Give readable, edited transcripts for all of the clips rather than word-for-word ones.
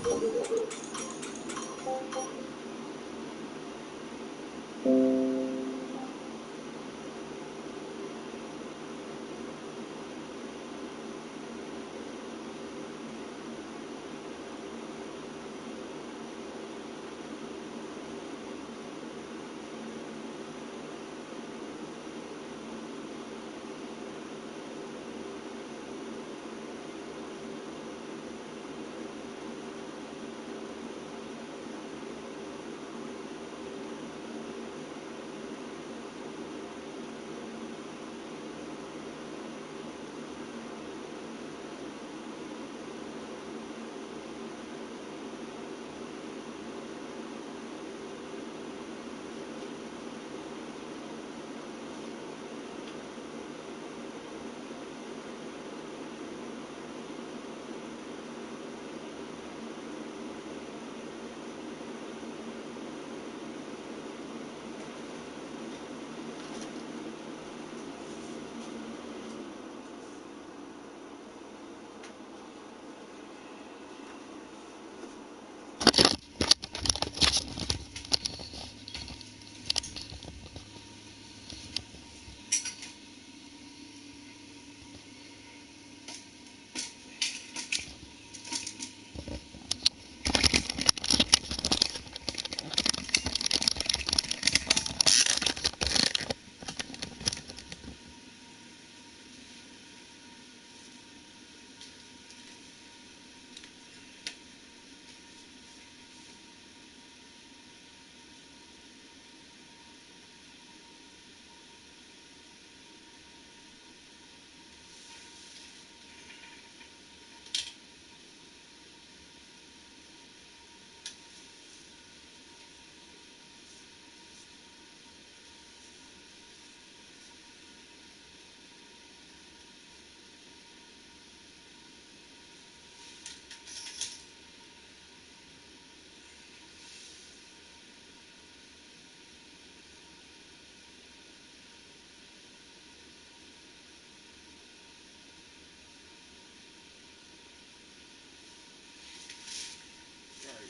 Alright,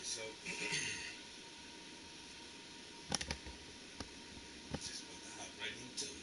so just about to hop right into it.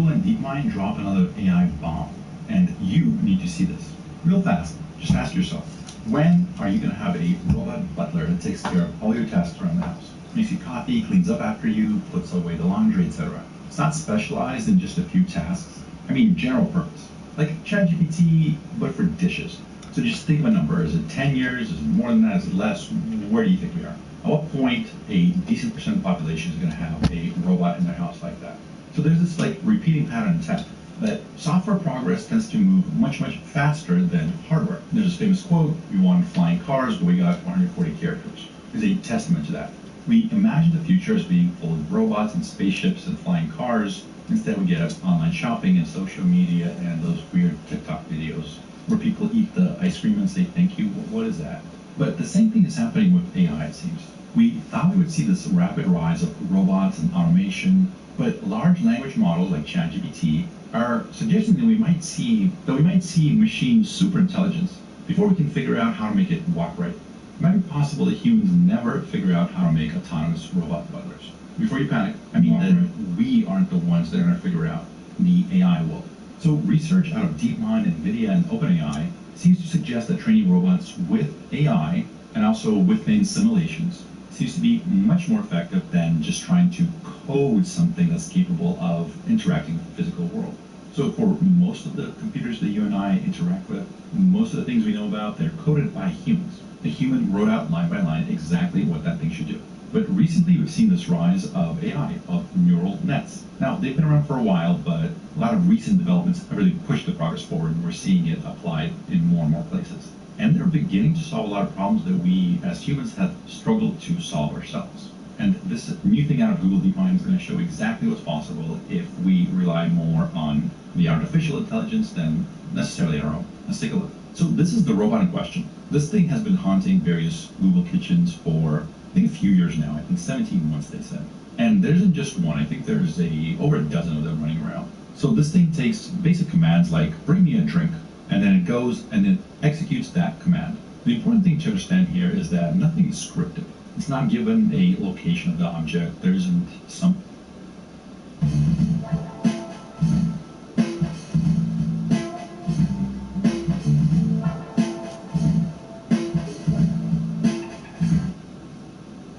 Google and DeepMind drop another AI bomb, and you need to see this. Real fast, just ask yourself, when are you going to have a robot butler that takes care of all your tasks around the house? Makes you coffee, cleans up after you, puts away the laundry, etc. It's not specialized in just a few tasks. I mean general purpose, like ChatGPT, but for dishes. So just think of a number. Is it 10 years? Is it more than that? Is it less? Where do you think we are? At what point a decent percent of the population is going to have a robot in their house like that? So there's this like repeating pattern in tech that software progress tends to move much, much faster than hardware. There's this famous quote, we wanted flying cars, but we got 440 characters. Is a testament to that. We imagine the future as being full of robots and spaceships and flying cars. Instead, we get online shopping and social media and those weird TikTok videos where people eat the ice cream and say, thank you, what is that? But the same thing is happening with AI, it seems. We thought we would see this rapid rise of robots and automation, but large language models like ChatGPT are suggesting that we might see machine superintelligence before we can figure out how to make it walk right. It might be possible that humans never figure out how to make autonomous robot butlers. Before you panic, I mean that we aren't the ones that are going to figure out. The AI will. So research out of DeepMind, NVIDIA, and OpenAI seems to suggest that training robots with AI and also within simulations seems to be much more effective than just trying to code something that's capable of interacting with the physical world. So for most of the computers that you and I interact with, most of the things we know about, they're coded by humans. The human wrote out line by line exactly what that thing should do. But recently we've seen this rise of AI, of neural nets. Now, they've been around for a while, but a lot of recent developments have really pushed the progress forward, and we're seeing it applied in more and more places. And they're beginning to solve a lot of problems that we, as humans, have struggled to solve ourselves. And this new thing out of Google DeepMind is going to show exactly what's possible if we rely more on the artificial intelligence than necessarily our own. Let's take a look. So this is the robot in question. This thing has been haunting various Google kitchens for, I think, a few years now. I think 17 months, they said. And there isn't just one. I think there's over a dozen of them running around. So this thing takes basic commands like, bring me a drink, and then it goes and it executes that command. The important thing to understand here is that nothing is scripted. It's not given a location of the object. There isn't some...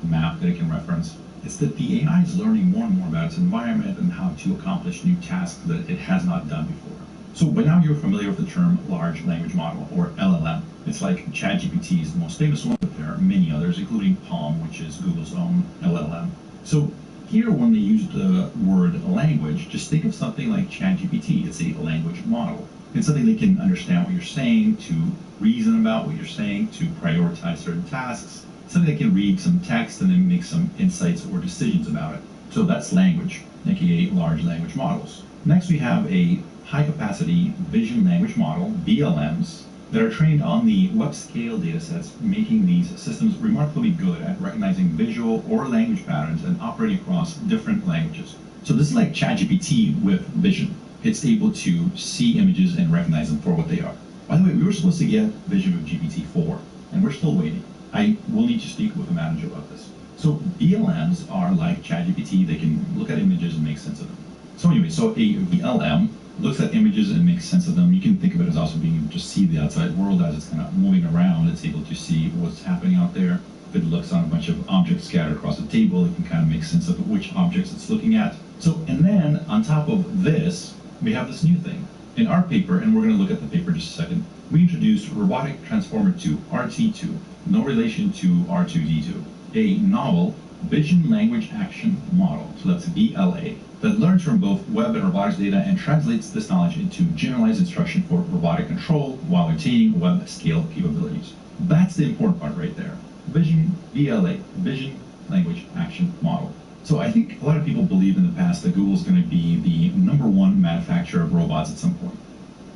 map that it can reference. It's that the AI is learning more and more about its environment and how to accomplish new tasks that it has not done before. So by now you're familiar with the term large language model, or LLM. It's like ChatGPT is the most famous one, but there are many others, including PaLM, which is Google's own LLM. So here, when they use the word language, just think of something like ChatGPT. It's a language model. It's something that can understand what you're saying, to reason about what you're saying, to prioritize certain tasks, something that can read some text and then make some insights or decisions about it. So that's language, aka large language models. Next, we have a high-capacity vision language model, VLMs, that are trained on the web-scale datasets, making these systems remarkably good at recognizing visual or language patterns and operating across different languages. So this is like ChatGPT with vision. It's able to see images and recognize them for what they are. By the way, we were supposed to get vision with GPT-4, and we're still waiting. I will need to speak with the manager about this. So VLMs are like ChatGPT. They can look at images and make sense of them. So anyway, so a VLM looks at images and makes sense of them. You can think of it as also being able to see the outside world as it's kind of moving around. It's able to see what's happening out there. If it looks on a bunch of objects scattered across the table, it can kind of make sense of which objects it's looking at. So, and then on top of this, we have this new thing. In our paper, and we're going to look at the paper in just a second, we introduced Robotic Transformer 2, RT2, no relation to R2D2, a novel vision language action model, so that's VLA, that learns from both web and robotics data and translates this knowledge into generalized instruction for robotic control while retaining web scale capabilities. That's the important part right there. Vision, VLA, vision language action model. So I think a lot of people believe in the past that Google's going to be the #1 manufacturer of robots at some point.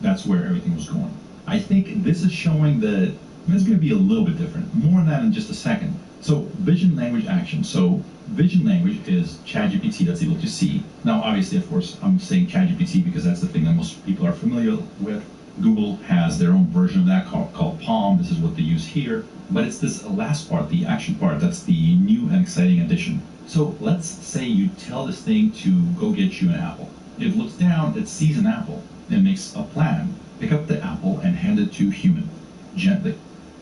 That's where everything was going. I think this is showing that it's going to be a little bit different. More on that in just a second. So vision language action. So vision language is ChatGPT that's able to see. Now, obviously, of course, I'm saying ChatGPT because that's the thing that most people are familiar with. Google has their own version of that called PaLM. This is what they use here. But it's this last part, the action part, that's the new and exciting addition. So let's say you tell this thing to go get you an apple. It looks down, it sees an apple, and makes a plan. Pick up the apple and hand it to human, gently.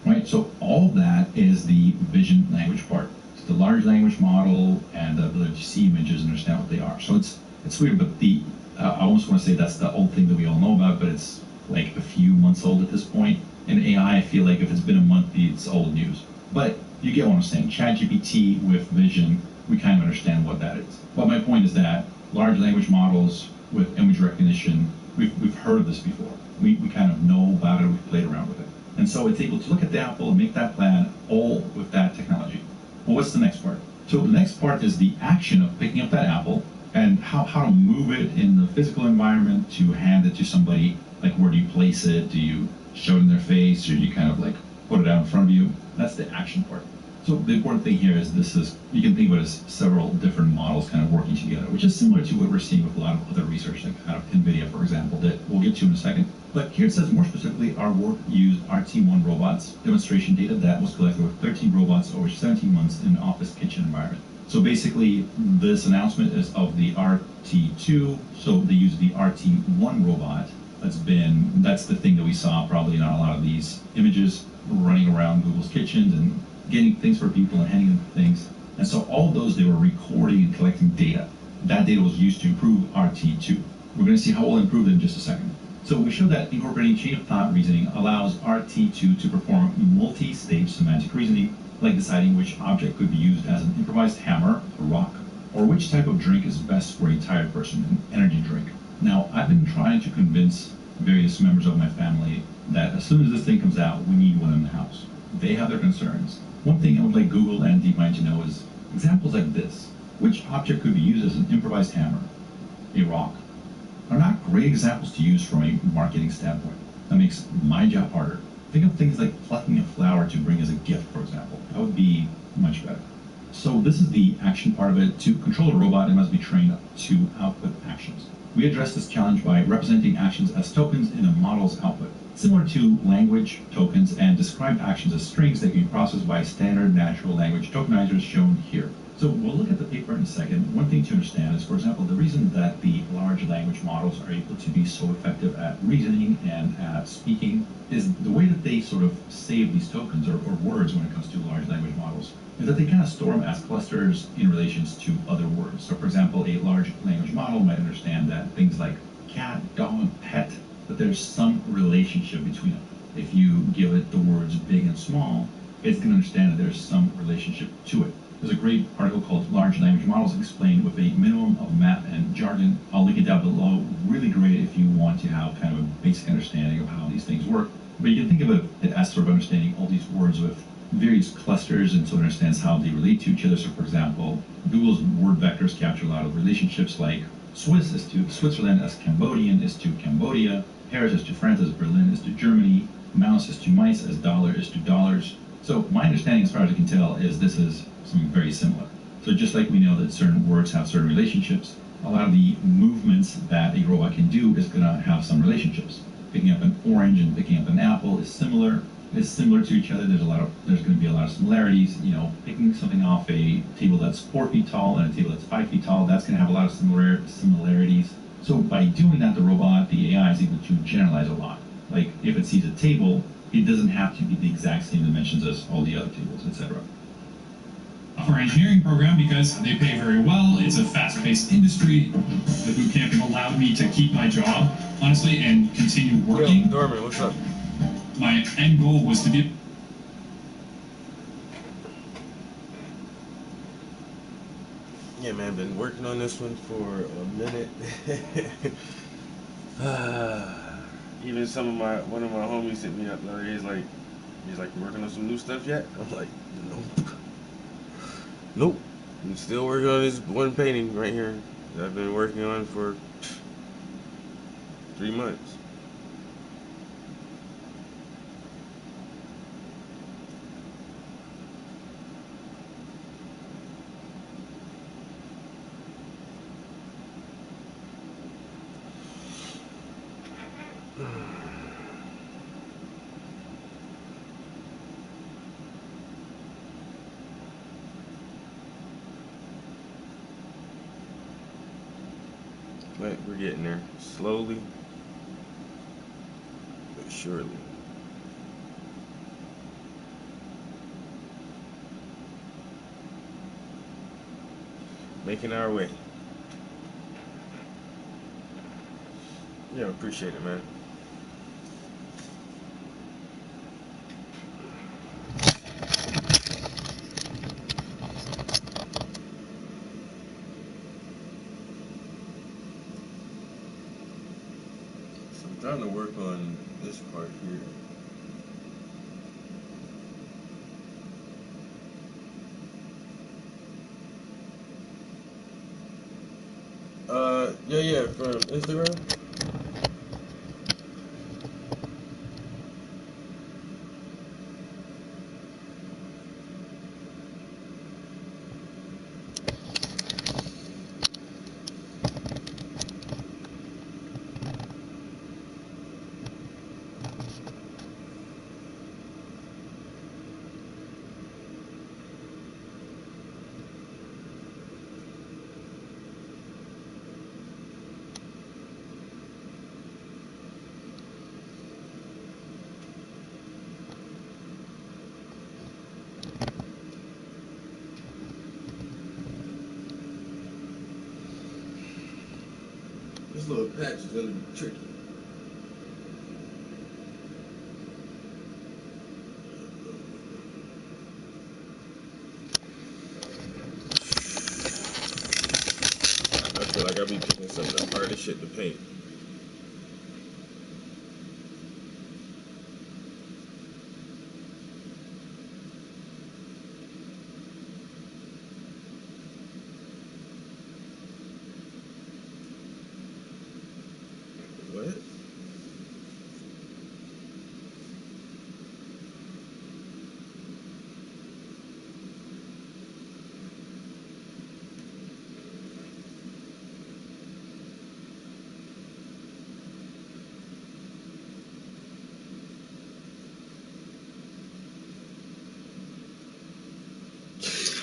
Right? So all that is the vision language part. It's the large language model and the ability to see images and understand what they are. So it's weird, but I almost want to say that's the old thing that we all know about, but it's like a few months old at this point. In AI, I feel like if it's been a month, it's old news. But you get what I'm saying. ChatGPT with vision, we kind of understand what that is. But my point is that large language models with image recognition, we've heard of this before. We kind of know about it, we've played around with it. And so it's able to look at the apple and make that plan all with that technology. Well, what's the next part? So the next part is the action of picking up that apple and how to move it in the physical environment to hand it to somebody. Like, where do you place it? Do you show it in their face, or do you kind of like put it out in front of you? That's the action part. So the important thing here is you can think of it as several different models kind of working together, which is similar to what we're seeing with a lot of other research, like out of NVIDIA, for example, that we'll get to in a second. But here it says more specifically, our work used RT1 robots, demonstration data that was collected with 13 robots over 17 months in an office kitchen environment. So basically, this announcement is of the RT2, so they use the RT1 robot. That's the thing that we saw probably in a lot of these images running around Google's kitchens and getting things for people and handing them things. And so all those, they were recording and collecting data. That data was used to improve RT2. We're going to see how we'll improve it in just a second. So we showed that incorporating chain of thought reasoning allows RT2 to perform multi-stage semantic reasoning, like deciding which object could be used as an improvised hammer, a rock, or which type of drink is best for a tired person, an energy drink. Now, I've been trying to convince various members of my family that as soon as this thing comes out, we need one in the house. They have their concerns. One thing I would like Google and DeepMind to know is examples like this. Which object could be used as an improvised hammer, a rock, are not great examples to use from a marketing standpoint. That makes my job harder. Think of things like plucking a flower to bring as a gift, for example. That would be much better. So this is the action part of it. To control a robot, it must be trained to output actions. We address this challenge by representing actions as tokens in a model's output, similar to language tokens, and describe actions as strings that can be processed by standard natural language tokenizers shown here. So we'll look at the paper in a second. One thing to understand is, for example, the reason that the large language models are able to be so effective at reasoning and at speaking is the way that they sort of save these tokens or words when it comes to large language models is that they kind of store them as clusters in relations to other words. So for example, a large language model might understand that things like cat, dog, pet, that there's some relationship between them. If you give it the words big and small, it's going to understand that there's some relationship to it. There's a great article called Large Language Models Explained with a Minimum of Math and Jargon. I'll link it down below. Really great if you want to have kind of a basic understanding of how these things work. But you can think of it as sort of understanding all these words with various clusters, and so it understands how they relate to each other. So for example, Google's word vectors capture a lot of relationships, like Swiss is to Switzerland as Cambodian is to Cambodia, Paris is to France as Berlin is to Germany, mouse is to mice as dollar is to dollars. So my understanding, as far as I can tell, is this is something very similar. So just like we know that certain words have certain relationships, a lot of the movements that a robot can do is going to have some relationships. Picking up an orange and picking up an apple is similar to each other. There's going to be a lot of similarities. You know, picking something off a table that's 4 feet tall and a table that's 5 feet tall, that's going to have a lot of similarities. So by doing that, the AI is able to generalize a lot. Like if it sees a table, it doesn't have to be the exact same dimensions as all the other tables, etc. Software engineering program because they pay very well. It's a fast-paced industry. The boot camp allowed me to keep my job, honestly, and continue working. Yo, Dorman, what's up? My end goal was to be... Yeah, man, been working on this one for a minute. Even one of my homies hit me up the other day. He's like, you working on some new stuff yet? I'm like, nope. I'm still working on this one painting right here that I've been working on for 3 months. But we're getting there. Slowly but surely. Making our way. Yeah, appreciate it, man. So I'm trying to work on this part here. Yeah, from Instagram. This little patch is gonna be tricky. I feel like I'll be picking some of the hardest shit to paint. What? I'm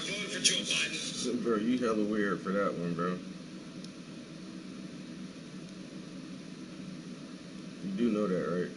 voting for Joe Biden. So, bro, you hella weird for that one, bro. You do know that, right?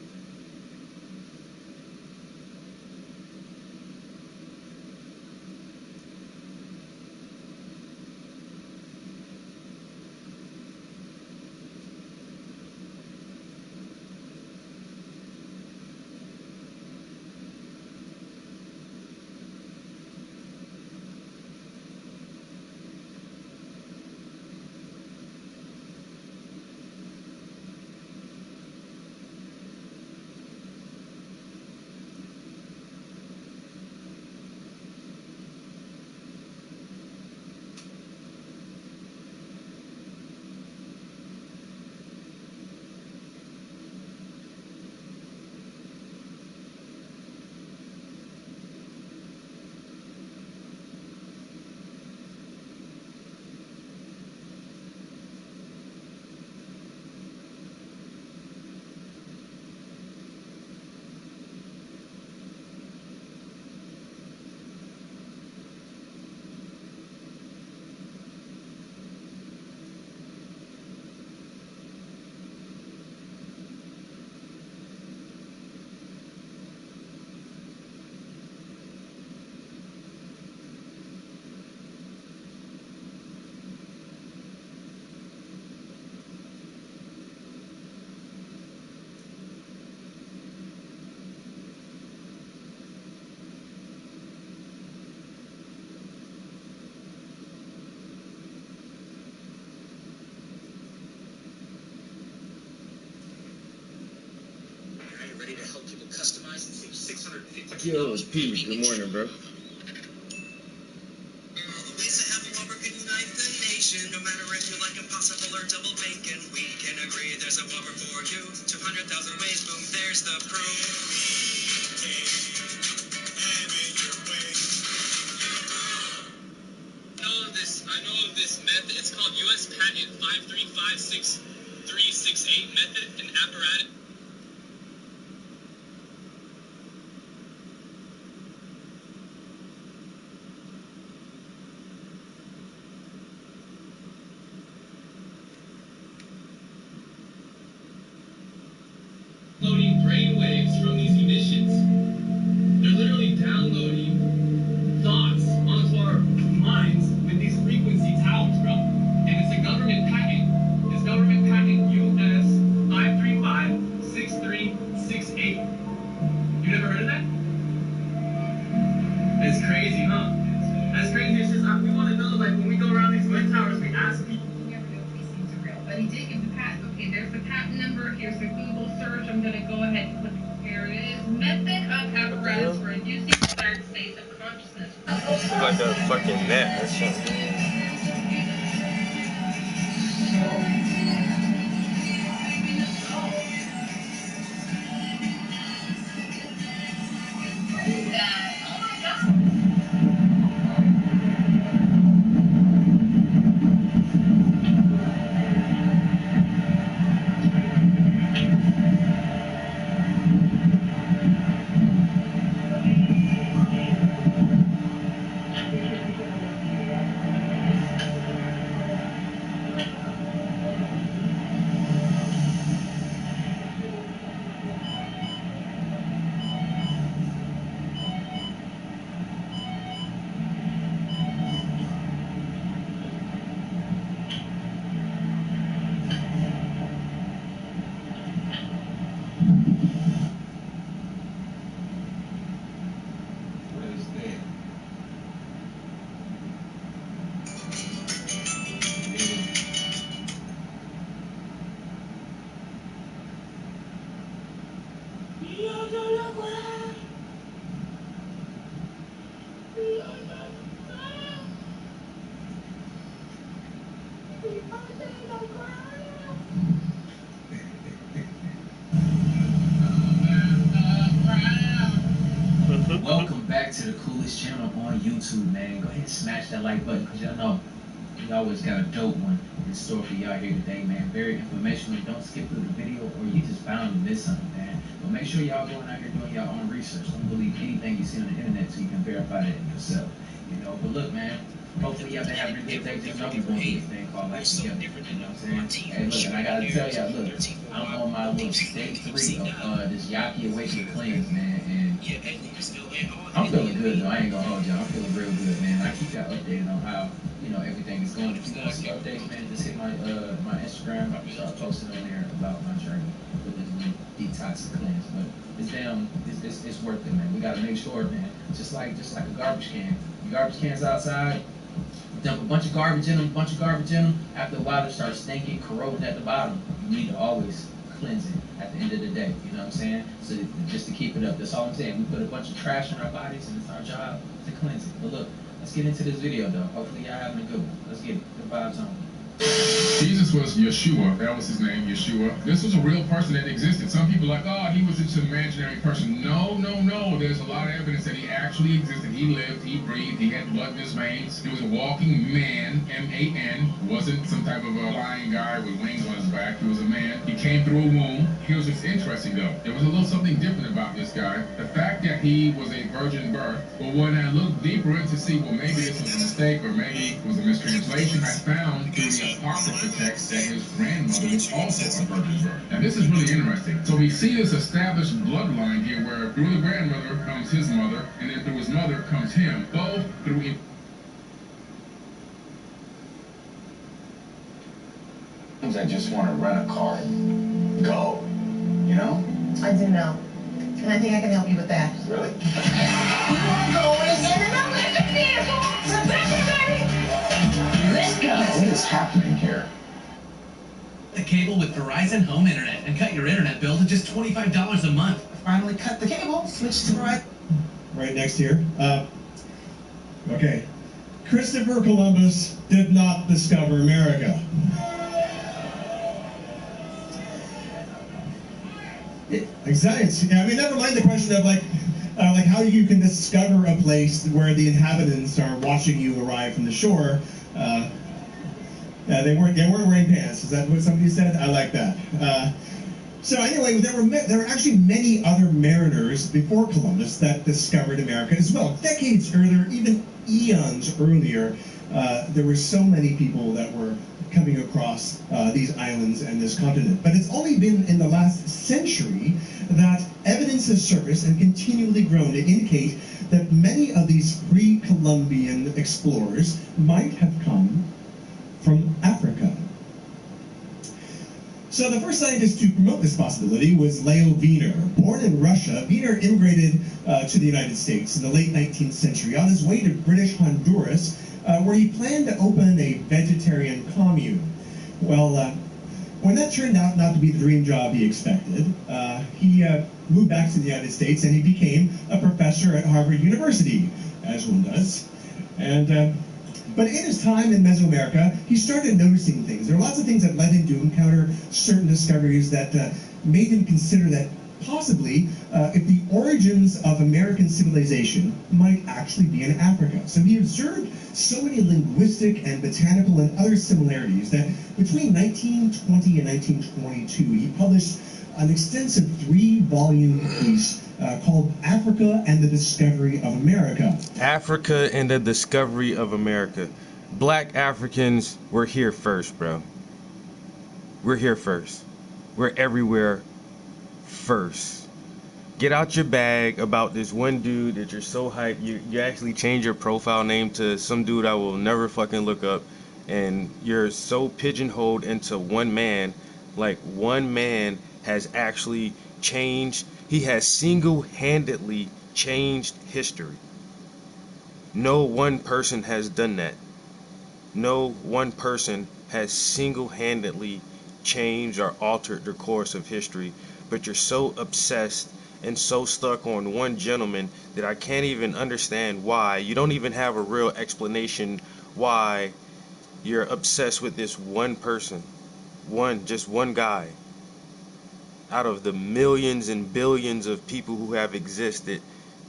Ready to help people customize and save $650. Yo, P, good morning, bro. Ways to have a Whopper could unite the nation. No matter if you like impossible or double bacon, we can agree there's a Whopper for you. 200,000 ways, boom, there's the proof. I know of this method. It's called U.S. Patent 5356368 method, an apparatus. Okay, there's the patent number. Here's the Google search. I'm going to go ahead and click. Here it is. Method of apparatus for inducing desired states of consciousness. It's like a fucking net or something. Welcome back to the coolest channel on YouTube, man. Go ahead and smash that like button, because y'all know we always got a dope one in store for y'all here today, man. Very informational. Don't skip through the video or you just bound to miss something, man. But make sure y'all going out here doing your own research. Don't believe anything you see on the internet so you can verify it yourself. You know, but look, man, hopefully y'all been having a good day. Just know we're going to do this thing called Life Together. You know what I'm saying? Hey, look, and I got to tell y'all, look, I'm on my little day 3 of this Yaki Awakening cleanse, man, and I'm feeling good, though. I ain't going to hold y'all. I'm feeling real good, man. I keep y'all updated on how, you know, everything is going. If you want to see updates, man, just hit my my Instagram. I'll start posting on there about my journey with this new detox cleanse. But it's worth it, man. We got to make sure, man, just like a garbage can. Your garbage can's outside, dump a bunch of garbage in them, After a while, it starts stinking, corroding at the bottom. You need to always cleanse it at the end of the day. You know what I'm saying? So just to keep it up. That's all I'm saying. We put a bunch of trash in our bodies, and it's our job to cleanse it. But look, let's get into this video, though. Hopefully, y'all having a good one. Let's get it. Good vibes on. Jesus was Yeshua. That was his name, Yeshua. This was a real person that existed. Some people are like, oh, he was just an imaginary person. No. There's a lot of evidence that he actually existed. He lived, he breathed, he had blood in his veins. He was a walking man, M-A-N. Wasn't some type of a flying guy with wings on his back. He was a man. He came through a womb. Here's what's interesting, though. There was a little something different about this guy. The fact that he was a virgin birth. But when I looked deeper into see, well, maybe this was a mistake or maybe it was a mistranslation, I found through the Apocrypha text that his grandmother was also a virgin birth. Now, this is really interesting. So we see this established bloodline here where through the grandmother comes his mother, and then through his mother comes him, both through I just want to rent a car and go, you know? I do know. And I think I can help you with that. Really? Let's go. What is happening here? The cable with Verizon Home Internet and cut your internet bill to just $25 a month. Finally cut the cable, switch to right. Right next here. Okay. Christopher Columbus did not discover America. Exactly. I mean, never mind the question of like how you can discover a place where the inhabitants are watching you arrive from the shore. They weren't wearing pants. Is that what somebody said? I like that. So anyway, there were actually many other mariners before Columbus that discovered America as well. Decades earlier, even eons earlier, there were so many people that were coming across these islands and this continent. But it's only been in the last century that evidence has surfaced and continually grown to indicate that many of these pre-Columbian explorers might have come from Africa. So the first scientist to promote this possibility was Leo Wiener. Born in Russia, Wiener immigrated to the United States in the late 19th century on his way to British Honduras, where he planned to open a vegetarian commune. Well, When that turned out not to be the dream job he expected, he moved back to the United States and he became a professor at Harvard University, as one does. And but in his time in Mesoamerica, he started noticing things. There are lots of things that led him to encounter certain discoveries that made him consider that possibly if the origins of American civilization might actually be in Africa. So he observed so many linguistic and botanical and other similarities that between 1920 and 1922, he published an extensive 3-volume piece called Africa and the Discovery of America. Africa and the Discovery of America. Black Africans were here first, bro. We're here first. We're everywhere first. Get out your bag about this one dude that you're so hyped. You actually change your profile name to some dude I will never fucking look up. And you're so pigeonholed into one man. Like, one man has actually changed. He has single-handedly changed history. No one person has done that. No one person has single-handedly changed or altered the course of history. But you're so obsessed and so stuck on one gentleman that I can't even understand why. You don't even have a real explanation why you're obsessed with this one person. Just one guy. Out of the millions and billions of people who have existed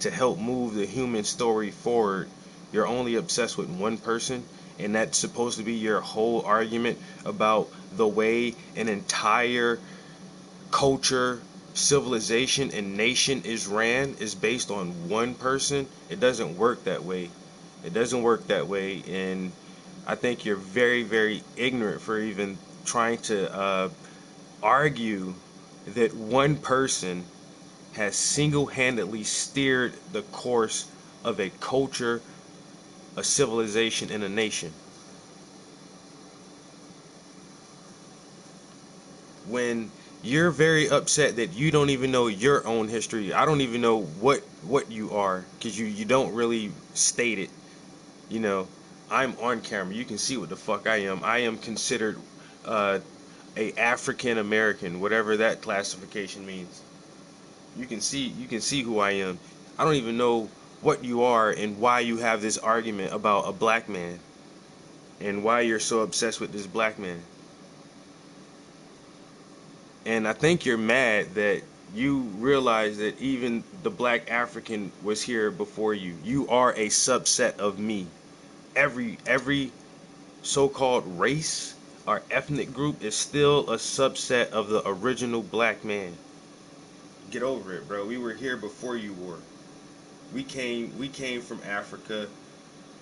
to help move the human story forward, you're only obsessed with one person, and that's supposed to be your whole argument about the way an entire culture, civilization, and nation is ran is based on one person. It doesn't work that way. It doesn't work that way, and I think you're very, very ignorant for even trying to argue that one person has single-handedly steered the course of a culture, a civilization, and a nation. When you're very upset that you don't even know your own history, I don't even know what you are, because you don't really state it. You know, I'm on camera. You can see what the fuck I am. I am considered a African American, whatever that classification means. You can see who I am. I don't even know what you are and why you have this argument about a black man and why you're so obsessed with this black man. And I think you're mad that you realize that even the black African was here before you. You are a subset of me. Every so-called race or ethnic group is still a subset of the original black man. Get over it, bro. We were here before you were. We came from Africa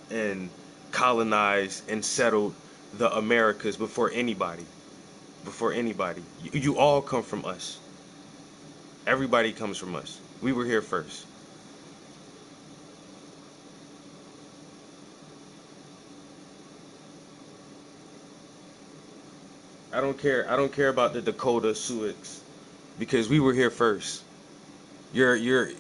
and colonized and settled the Americas before anybody. Before anybody. You all come from us. Everybody comes from us. We were here first. I don't care about the Dakota Sioux, because we were here first. You're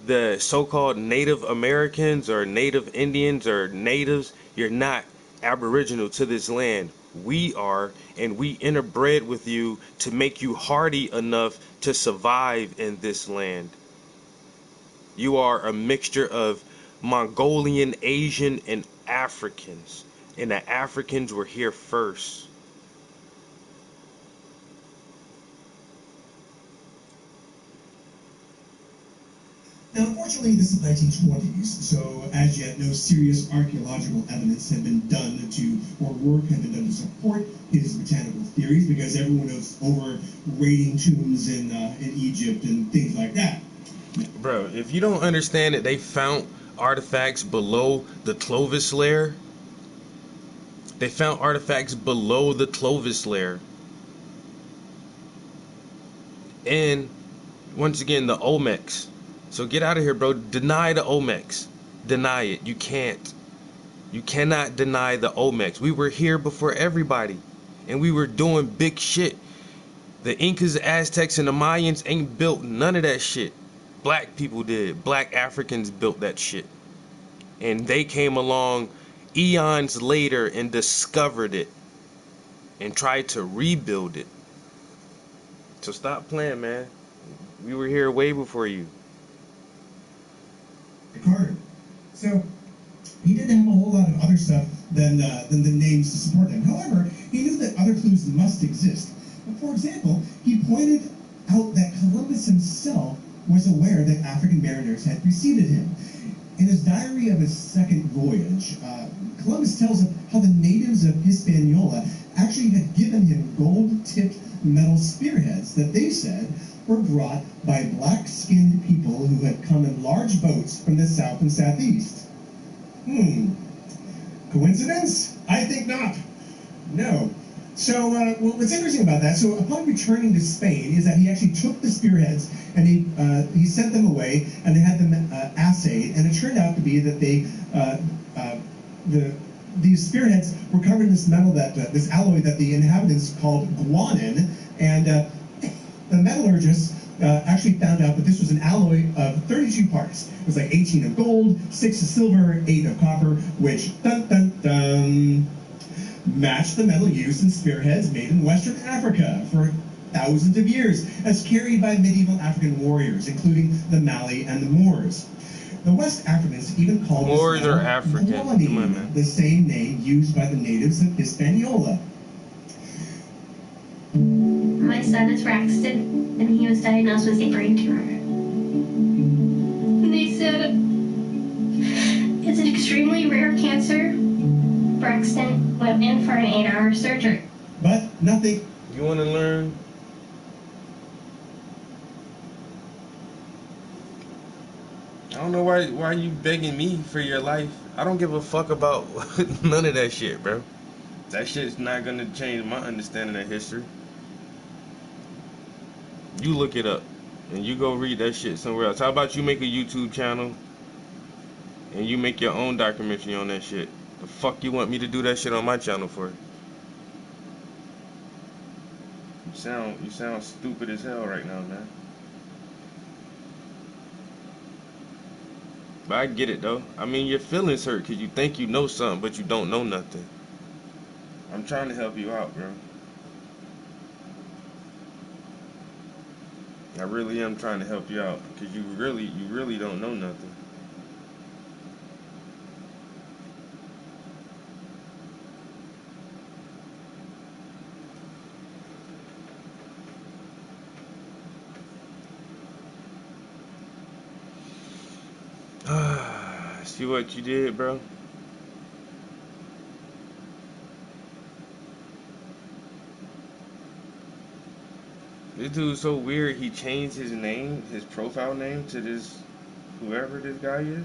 the so-called Native Americans or Native Indians or natives. You're not aboriginal to this land. We are, and we interbred with you to make you hardy enough to survive in this land. You are a mixture of Mongolian, Asian, and Africans, and the Africans were here first. Now, unfortunately, this is the 1920s, so as yet no serious archaeological evidence had been done to, or work had been done to support his botanical theories, because everyone was over raiding tombs in Egypt and things like that. Bro, if you don't understand that they found artifacts below the Clovis layer, they found artifacts below the Clovis layer. And once again, the Olmecs. So get out of here, bro. Deny the Olmecs. Deny it. You can't. You cannot deny the Olmecs. We were here before everybody. And we were doing big shit. The Incas, the Aztecs, and the Mayans ain't built none of that shit. Black people did. Black Africans built that shit. And they came along eons later and discovered it. and tried to rebuild it. So stop playing, man. We were here way before you. Carter. So he didn't have a whole lot of other stuff than the names to support them. However, he knew that other clues must exist. For example, he pointed out that Columbus himself was aware that African mariners had preceded him. In his diary of his second voyage, Columbus tells of how the natives of Hispaniola actually had given him gold-tipped metal spearheads that they said were brought by black-skinned people who had come in large boats from the south and southeast. Coincidence? I think not. No. So, what's interesting about that, so upon returning to Spain, is that he actually took the spearheads and he sent them away and they had them assayed, and it turned out to be that these spearheads were covered in this metal this alloy that the inhabitants called guanin, and the metallurgists actually found out that this was an alloy of 32 parts. It was like 18 of gold, 6 of silver, 8 of copper, which matched the metal used in spearheads made in Western Africa for thousands of years, as carried by medieval African warriors, including the Mali and the Moors. The West Africans even called Moors this are African. Come on, man. the same name used by the natives of Hispaniola. My son is Braxton, and he was diagnosed with a brain tumor. They said it's an extremely rare cancer. Braxton went in for an 8-hour surgery. But nothing. You want to learn? I don't know why you begging me for your life. I don't give a fuck about none of that shit, bro. That shit's not gonna change my understanding of history. You look it up and you go read that shit somewhere else. How about you make a YouTube channel and you make your own documentary on that shit? The fuck you want me to do that shit on my channel for? You sound stupid as hell right now, man. But I get it though. I mean, your feelings hurt because you think you know something, but you don't know nothing. I'm trying to help you out, bro. I really am trying to help you out because you really don't know nothing. See what you did, bro? This dude's so weird, he changed his name, his profile name to this, whoever this guy is.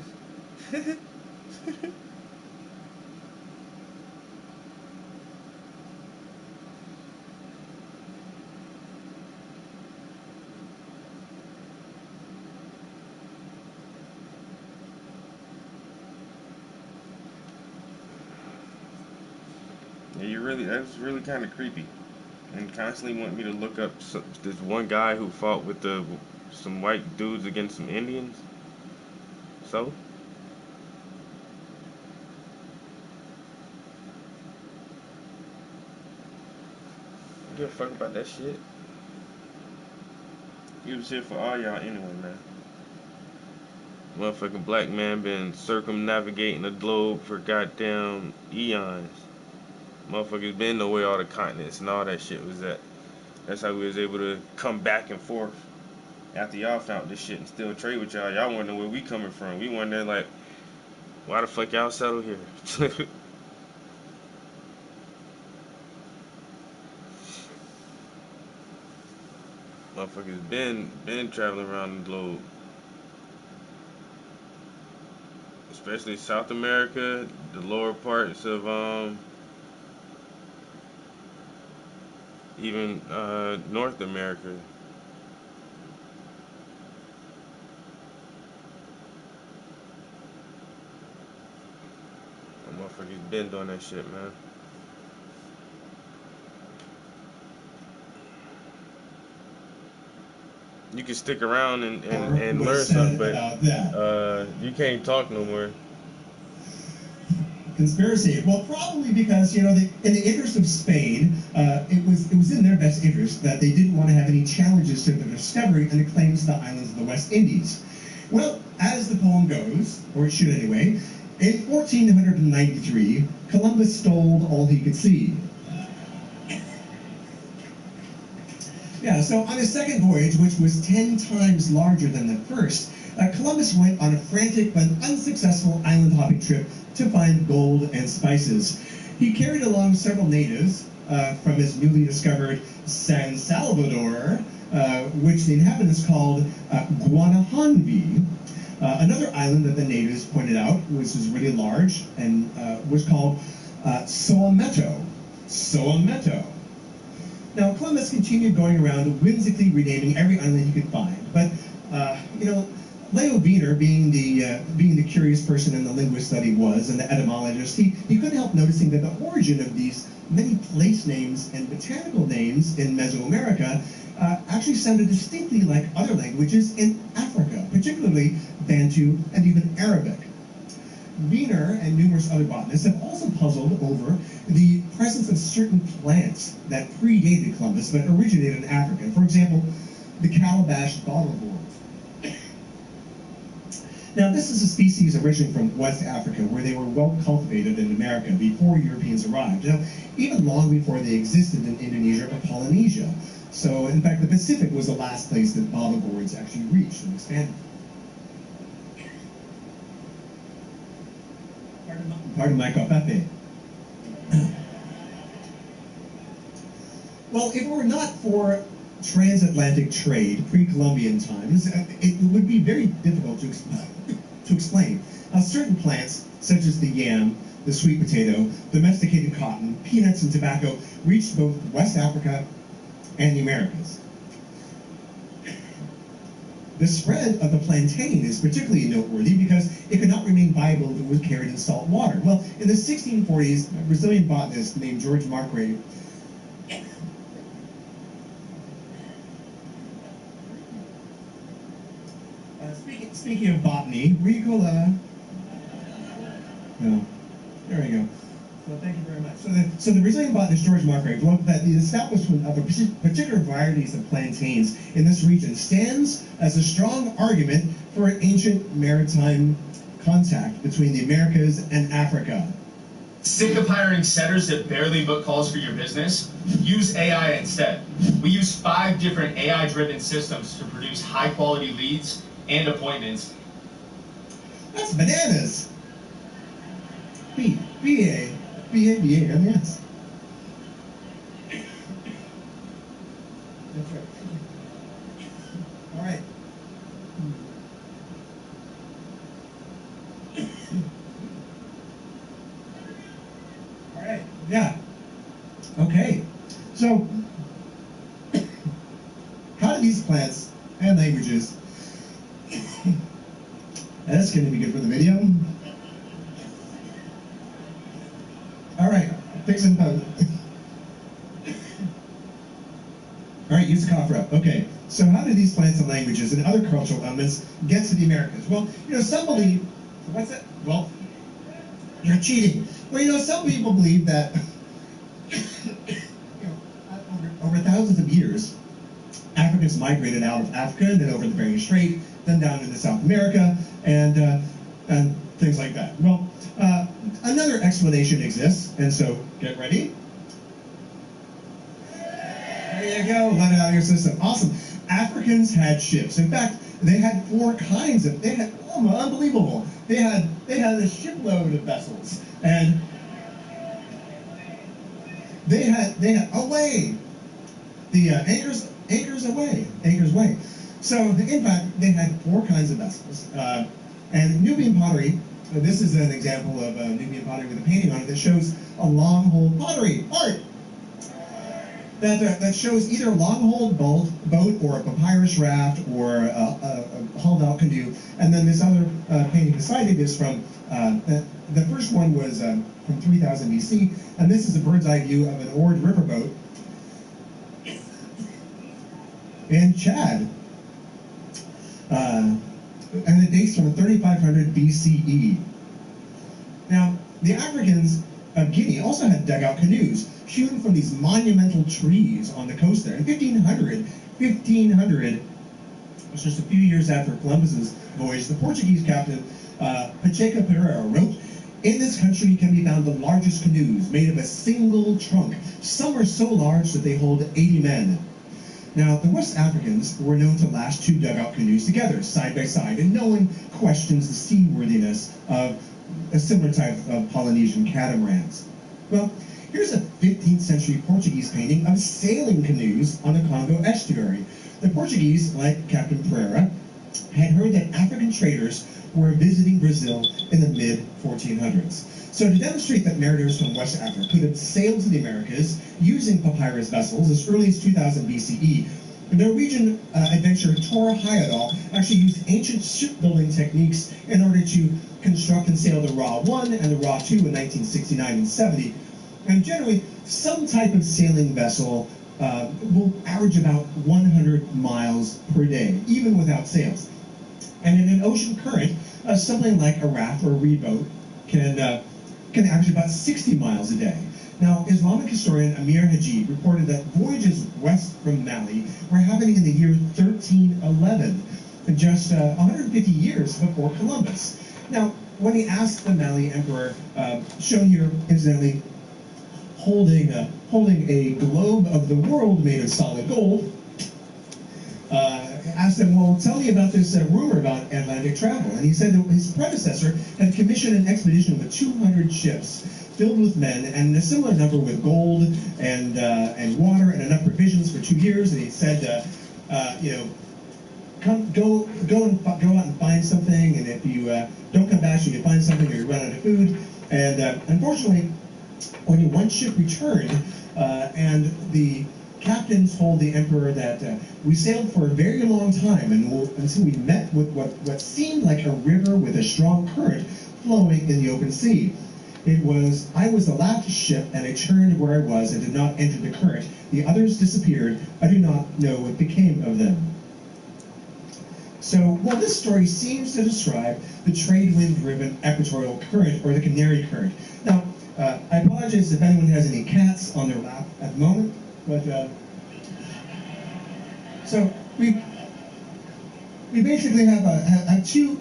Yeah, that's really kind of creepy. And constantly want me to look up this one guy who fought with some white dudes against some Indians. So? You give a fuck about that shit? Give a shit for all y'all anyway, man. Motherfucking black man been circumnavigating the globe for goddamn eons. Motherfuckers been know where all the continents and all that shit was at. That's how we was able to come back and forth after y'all found this shit and still trade with y'all. Y'all wanna know where we coming from. We wonder like, why the fuck y'all settle here? Motherfuckers been traveling around the globe. Especially South America, the lower parts of even North America. Motherfuckers been doing that shit, man. You can stick around and learn something, but you can't talk no more. conspiracy? Well, probably because, in the interest of Spain, it was in their best interest that they didn't want to have any challenges to the discovery and the claims to the islands of the West Indies. Well, as the poem goes, or it should anyway, in 1493, Columbus stole all he could see. Yeah, so on his second voyage, which was 10 times larger than the first, Columbus went on a frantic but unsuccessful island hopping trip to find gold and spices. He carried along several natives from his newly discovered San Salvador, which the inhabitants called Guanahanvi. Another island that the natives pointed out was really large and was called Soameto. Soameto. Now, Columbus continued going around whimsically renaming every island he could find, but Leo Wiener, being the curious person and the linguist that he was, and the etymologist, he couldn't help noticing that the origin of these many place names and botanical names in Mesoamerica actually sounded distinctly like other languages in Africa, particularly Bantu and even Arabic. Wiener and numerous other botanists have also puzzled over the presence of certain plants that predated Columbus but originated in Africa. For example, the calabash bottlewort. Now, this is a species originating from West Africa, where they were well cultivated in America before Europeans arrived. Now, even long before they existed in Indonesia or Polynesia. So, in fact, the Pacific was the last place that bottlewort actually reached and expanded. Pardon my covfefe. Well, if it were not for transatlantic trade, pre-Columbian times, it would be very difficult to explain how certain plants, such as the yam, the sweet potato, domesticated cotton, peanuts, and tobacco, reached both West Africa and the Americas. The spread of the plantain is particularly noteworthy because it could not remain viable if it was carried in salt water. Well, in the 1640s, a Brazilian botanist named George Marcgrave speaking of botany, Ricola. No, there we go. So thank you very much. So the Brazilian botanist George Marcgrave wrote that the establishment of a particular varieties of plantains in this region stands as a strong argument for an ancient maritime contact between the Americas and Africa. Sick of hiring setters that barely book calls for your business? Use AI instead. We use 5 different AI-driven systems to produce high-quality leads and appointments. That's bananas. B-A-B-A-M-S. That's right. All right. All right. Yeah. Okay. So, how do these plants and languages? That's going to be good for the video. All right, fix and pose. All right, use the cough drop. Okay, so how do these plants and languages and other cultural elements get to the Americas? Well, some believe, what's that? Well, you're cheating. Well, some people believe that over thousands of years, Africans migrated out of Africa and then over the Bering Strait, then down into South America, and things like that. Well, another explanation exists, and so get ready. There you go, let it out of your system. Awesome. Africans had ships. In fact, they had 4 kinds of. They had unbelievable. They had a shipload of vessels, and they had away. The anchors away. So, in fact, they had 4 kinds of vessels. And Nubian pottery, this is an example of Nubian pottery with a painting on it that shows a long-hole pottery art. That shows either a long-hole boat or a papyrus raft or a hauled-out canoe. And then this other painting beside it is from, the first one was from 3000 BC, and this is a bird's-eye view of an oared riverboat in Chad. And it dates from 3500 BCE. Now, the Africans of Guinea also had dugout canoes hewn from these monumental trees on the coast there. In 1500, which just a few years after Columbus's voyage, the Portuguese captain Pacheco Pereira wrote, "In this country can be found the largest canoes made of a single trunk. Some are so large that they hold 80 men." Now, the West Africans were known to lash 2 dugout canoes together, side by side, and no one questions the seaworthiness of a similar type of Polynesian catamarans. Well, here's a 15th century Portuguese painting of sailing canoes on the Congo estuary. The Portuguese, like Captain Pereira, had heard that African traders were visiting Brazil in the mid-1400s. So to demonstrate that mariners from West Africa could have sailed to the Americas using papyrus vessels as early as 2000 BCE, the Norwegian adventurer Tor Heyerdahl actually used ancient shipbuilding techniques in order to construct and sail the Ra 1 and the Ra 2 in 1969 and 70. And generally, some type of sailing vessel will average about 100 miles per day, even without sails. And in an ocean current, something like a raft or a reed boat can average about 60 miles a day. Now, Islamic historian Amir Hajib reported that voyages west from Mali were happening in the year 1311, just 150 years before Columbus. Now, when he asked the Mali emperor, shown here incidentally, holding a globe of the world made of solid gold, asked him, well, tell me about this rumor about Atlantic travel. And he said that his predecessor had commissioned an expedition with 200 ships filled with men and a similar number with gold and water and enough provisions for 2 years. And he said, go out and find something. And if you don't come back, you find something or you run out of food. And unfortunately, only one ship returned, and the captains told the emperor that we sailed for a very long time until we met with what seemed like a river with a strong current flowing in the open sea. I was the last ship, and I turned where I was and did not enter the current. The others disappeared. I do not know what became of them. So, while this story seems to describe the trade wind-driven equatorial current, or the Canary Current. Now, I apologize if anyone has any cats on their lap at the moment, but so we basically have two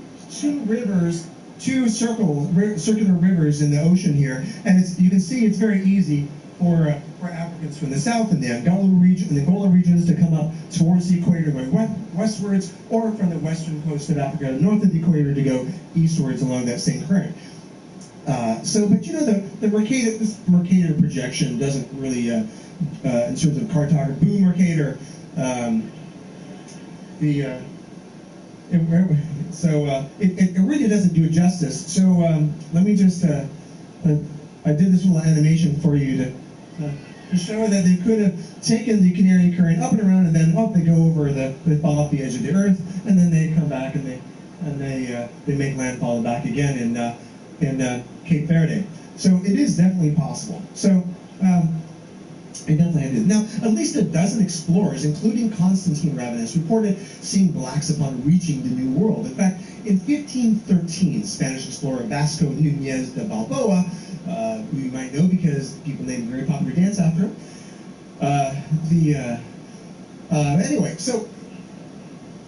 rivers, two circular rivers in the ocean here, and you can see it's very easy for Africans from the south and the Angola regions to come up towards the equator going westwards, or from the western coast of Africa north of the equator to go eastwards along that same current. But you know, this Mercator projection doesn't really, in terms of cartography, boom Mercator, it really doesn't do it justice. So let me just, I did this little animation for you to show that they could have taken the Canary Current up and around, and then they go over they fall off the edge of the Earth, and then they come back and they make landfall back again in Cape Verde. So it is definitely possible. So it definitely did. Now, at least a dozen explorers, including Constantine Ravenous, reported seeing blacks upon reaching the New World. In fact, in 1513, Spanish explorer Vasco Núñez de Balboa, who you might know because people named a very popular dance after him. Anyway, so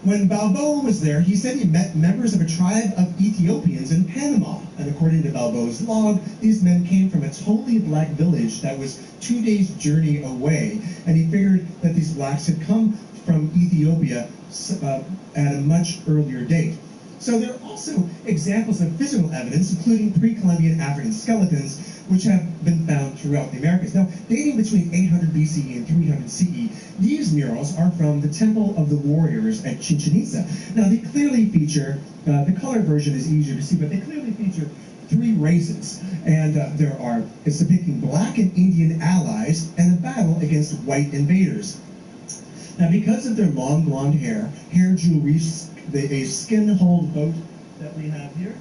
when Balboa was there, he said he met members of a tribe of Ethiopians in Panama. And according to Balboa's log, these men came from a totally black village that was 2 days' journey away. And he figured that these blacks had come from Ethiopia at a much earlier date. So there are also examples of physical evidence, including pre-Columbian African skeletons, which have been found throughout the Americas. Now, dating between 800 BCE and 300 CE, these murals are from the Temple of the Warriors at Chichen Itza. Now, they clearly feature, the color version is easier to see, but they clearly feature 3 races. And it's depicting black and Indian allies and a battle against white invaders. Now, because of their long blonde hair jewelry, a skin-hulled boat that we have here,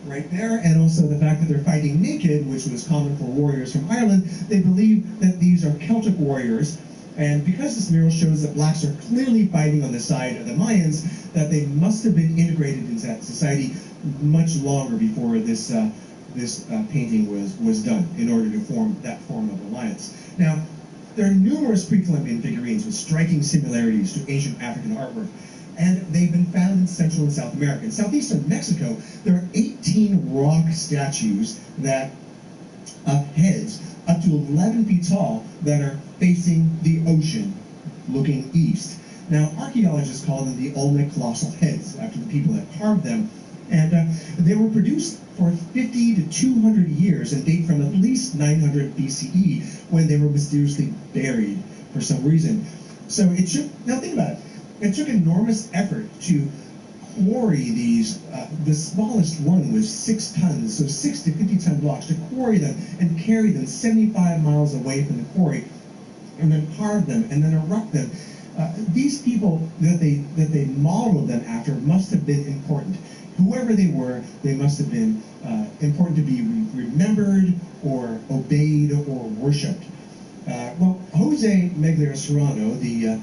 right there, and also the fact that they're fighting naked, which was common for warriors from Ireland, they believe that these are Celtic warriors. And because this mural shows that blacks are clearly fighting on the side of the Mayans, that they must have been integrated into that society much longer before this this painting was done in order to form that form of alliance. Now, there are numerous pre-Columbian figurines with striking similarities to ancient African artwork, and they've been found in Central and South America. In southeastern Mexico, there are 18 rock statues that of heads up to 11 feet tall that are facing the ocean, looking east. Now, archaeologists call them the Olmec colossal heads, after the people that carved them, and they were produced for 50 to 200 years and date from at least 900 BCE, when they were mysteriously buried for some reason. So it took, now think about it, it took enormous effort to quarry these. The smallest one was 6 tons, so 6 to 50-ton blocks, to quarry them and carry them 75 miles away from the quarry, and then carve them and then erect them. These people that they modeled them after must have been important. Whoever they were, they must have been important to be remembered or obeyed or worshipped. Well, Jose Megler Serrano, the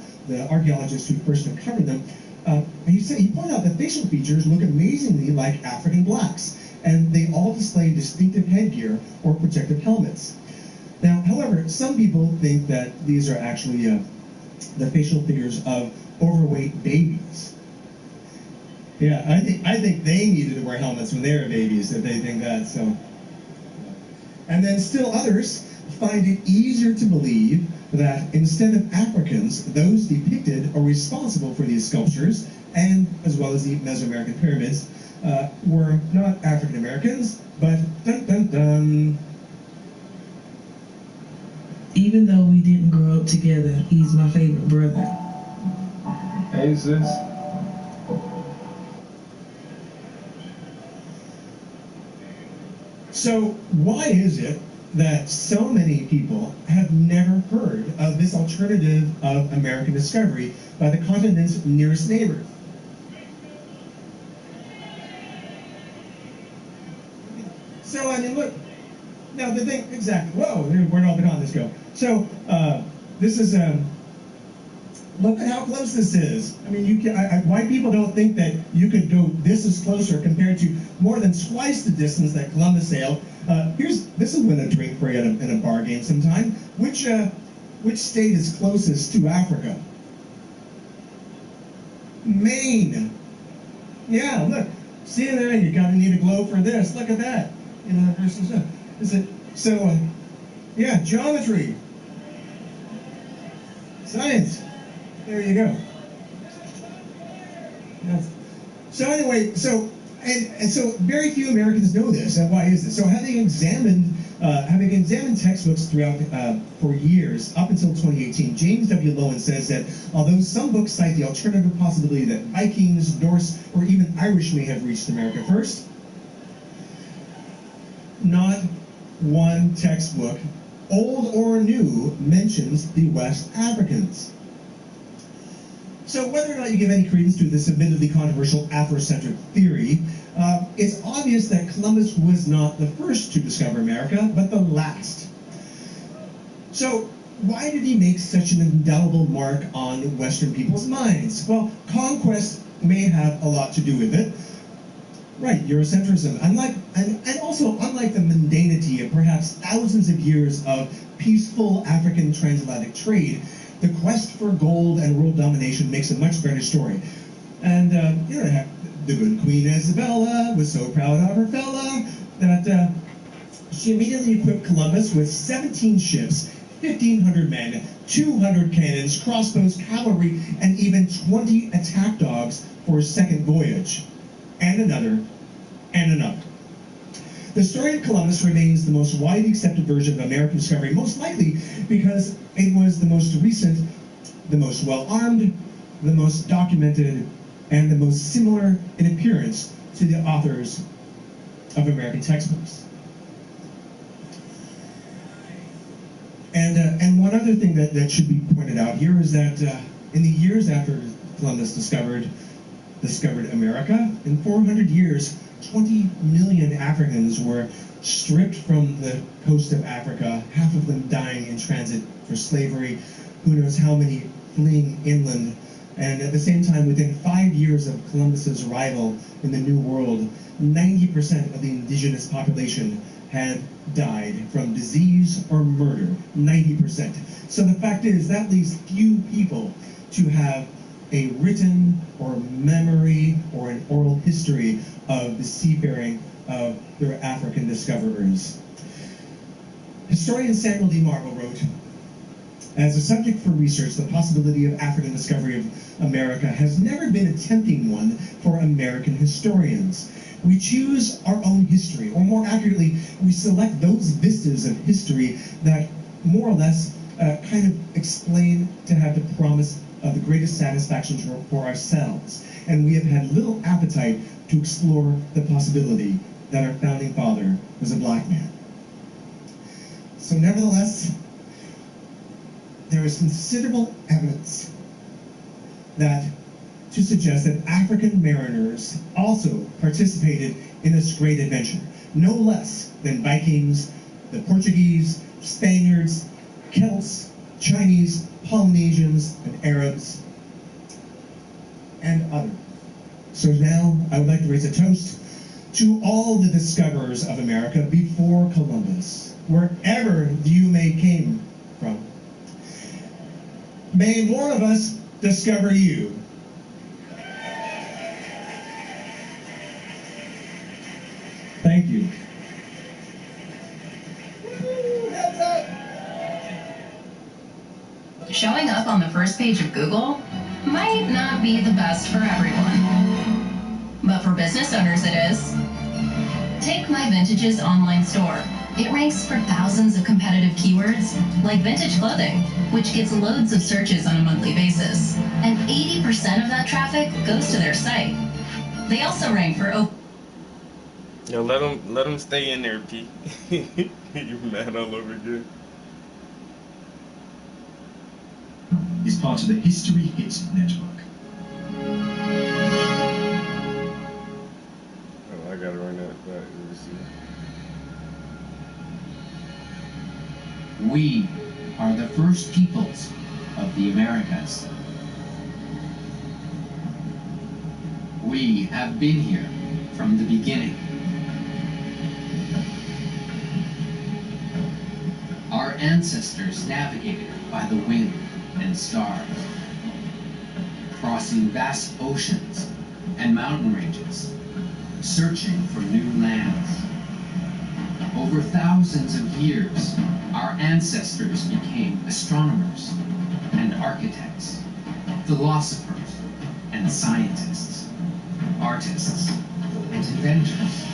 archaeologist who first uncovered them, he pointed out that facial features look amazingly like African blacks, and they all display distinctive headgear or protective helmets. Now, however, some people think that these are actually the facial figures of overweight babies. Yeah, I think they needed to wear helmets when they were babies, if they think that. So, and then still others find it easier to believe that instead of Africans, those depicted are responsible for these sculptures, and as well as the Mesoamerican pyramids, were not African Americans, but dun dun dun. Even though we didn't grow up together, he's my favorite brother. Hey, sis. So why is it that so many people have never heard of this alternative of American discovery by the continent's nearest neighbor? So, I mean, look, now the thing, exactly, whoa, where'd all the continents go? So, this is, look at how close this is. I mean, white people don't think that you could go, this is closer compared to more than twice the distance that Columbus sailed. This will win a drink for you in a bar game sometime. Which state is closest to Africa? Maine. Yeah, look, see there, you're gonna need a globe for this. Look at that. You know, yeah, geometry, science. There you go. Yes. So anyway, so very few Americans know this. And why is this? So having examined textbooks throughout for years up until 2018, James W. Lowen says that although some books cite the alternative possibility that Vikings, Norse, or even Irish may have reached America first, not one textbook, old or new, mentions the West Africans. So whether or not you give any credence to this admittedly controversial Afrocentric theory, it's obvious that Columbus was not the first to discover America, but the last. So why did he make such an indelible mark on Western people's minds? Well, conquest may have a lot to do with it. Right, Eurocentrism. And also, unlike the mundanity of perhaps thousands of years of peaceful African transatlantic trade, the quest for gold and world domination makes a much better story. And, the good Queen Isabella was so proud of her fella that she immediately equipped Columbus with 17 ships, 1,500 men, 200 cannons, crossbows, cavalry, and even 20 attack dogs for his second voyage. And another, and another. The story of Columbus remains the most widely accepted version of American discovery, most likely because it was the most recent, the most well-armed, the most documented, and the most similar in appearance to the authors of American textbooks. And one other thing that should be pointed out here is that in the years after Columbus discovered America, in 400 years, 20 million Africans were stripped from the coast of Africa, half of them dying in transit for slavery, who knows how many fleeing inland And at the same time, within 5 years of Columbus's arrival in the New World, 90% of the indigenous population had died from disease or murder. 90%. So the fact is, that leaves few people to have a written or memory or an oral history of the seafaring of their African discoverers. Historian Samuel D. Marvel wrote, as a subject for research, the possibility of African discovery of America has never been a tempting one for American historians. We choose our own history, or more accurately, we select those vistas of history that more or less kind of explain to have the promise of the greatest satisfaction for ourselves. And we have had little appetite to explore the possibility that our founding father was a black man. So nevertheless, there is considerable evidence that to suggest that African mariners also participated in this great adventure, no less than Vikings, the Portuguese, Spaniards, Celts, Chinese, Polynesians, and Arabs, and others. So now I would like to raise a toast to all the discoverers of America before Columbus, wherever you may came from. May more of us discover you. Thank you. Showing up on the first page of Google might not be the best for everyone. But for business owners it is. Take My Vintage's online store. It ranks for thousands of competitive keywords, like vintage clothing, which gets loads of searches on a monthly basis. And 80% of that traffic goes to their site. They also rank for Yo, let them stay in there, P. You mad all over again? Is part of the History Hits Network. Oh, I gotta run that back. Let me see. We are the first peoples of the Americas. We have been here from the beginning. Our ancestors navigated by the wind and stars, crossing vast oceans and mountain ranges, searching for new lands. Over thousands of years, our ancestors became astronomers and architects, philosophers and scientists, artists and inventors.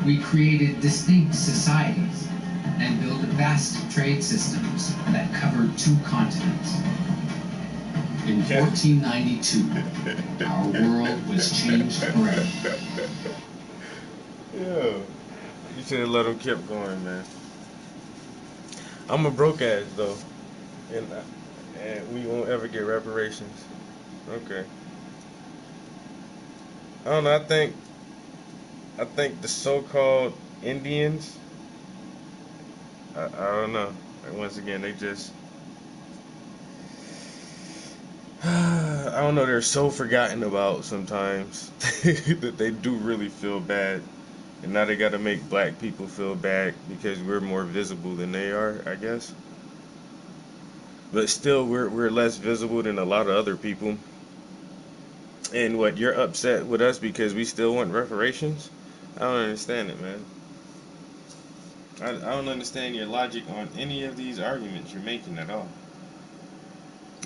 We created distinct societies and built vast trade systems that covered 2 continents. In 1492, our world was changed forever. Yeah, you should have let him keep going, man. I'm a broke ass though, and we won't ever get reparations. Okay. I don't know. I think the so-called Indians. I don't know. Like, once again, they just. I don't know. They're so forgotten about sometimes that they do really feel bad, and now they got to make black people feel bad because we're more visible than they are, I guess. But still, we're less visible than a lot of other people. And what, you're upset with us because we still want reparations? I don't understand it, man. I don't understand your logic on any of these arguments you're making at all.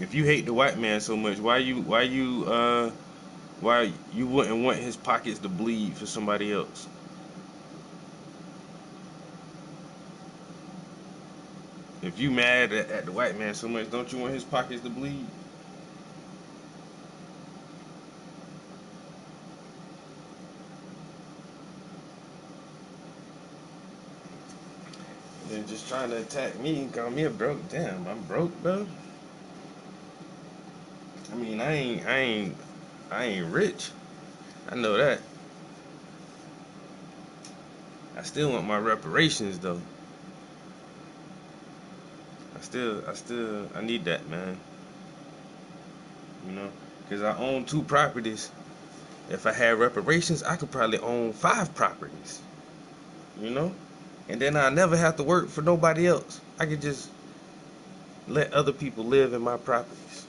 If you hate the white man so much, why you wouldn't want his pockets to bleed for somebody else? If you mad at the white man so much, don't you want his pockets to bleed? They're just trying to attack me and call me a broke. Damn, I'm broke, bro. I mean, I ain't rich. I know that. I still want my reparations though. I need that, man. You know, because I own 2 properties. If I had reparations, I could probably own 5 properties. You know, and then I never have to work for nobody else. I could just let other people live in my properties.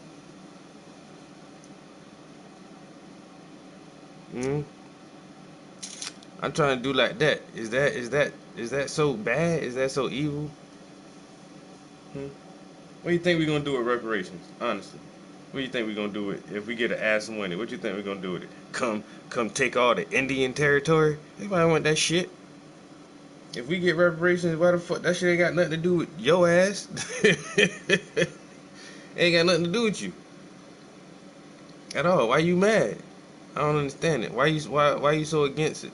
I'm trying to do like that. Is that so bad? Is that so evil? What do you think we're gonna do with reparations? Honestly, what do you think we're gonna do with if we get an ass of money? What do you think we're gonna do with it? Come take all the Indian territory? Anybody want that shit? If we get reparations, why the fuck that shit ain't got nothing to do with your ass? Ain't got nothing to do with you at all. Why you mad? I don't understand it. Why you so against it?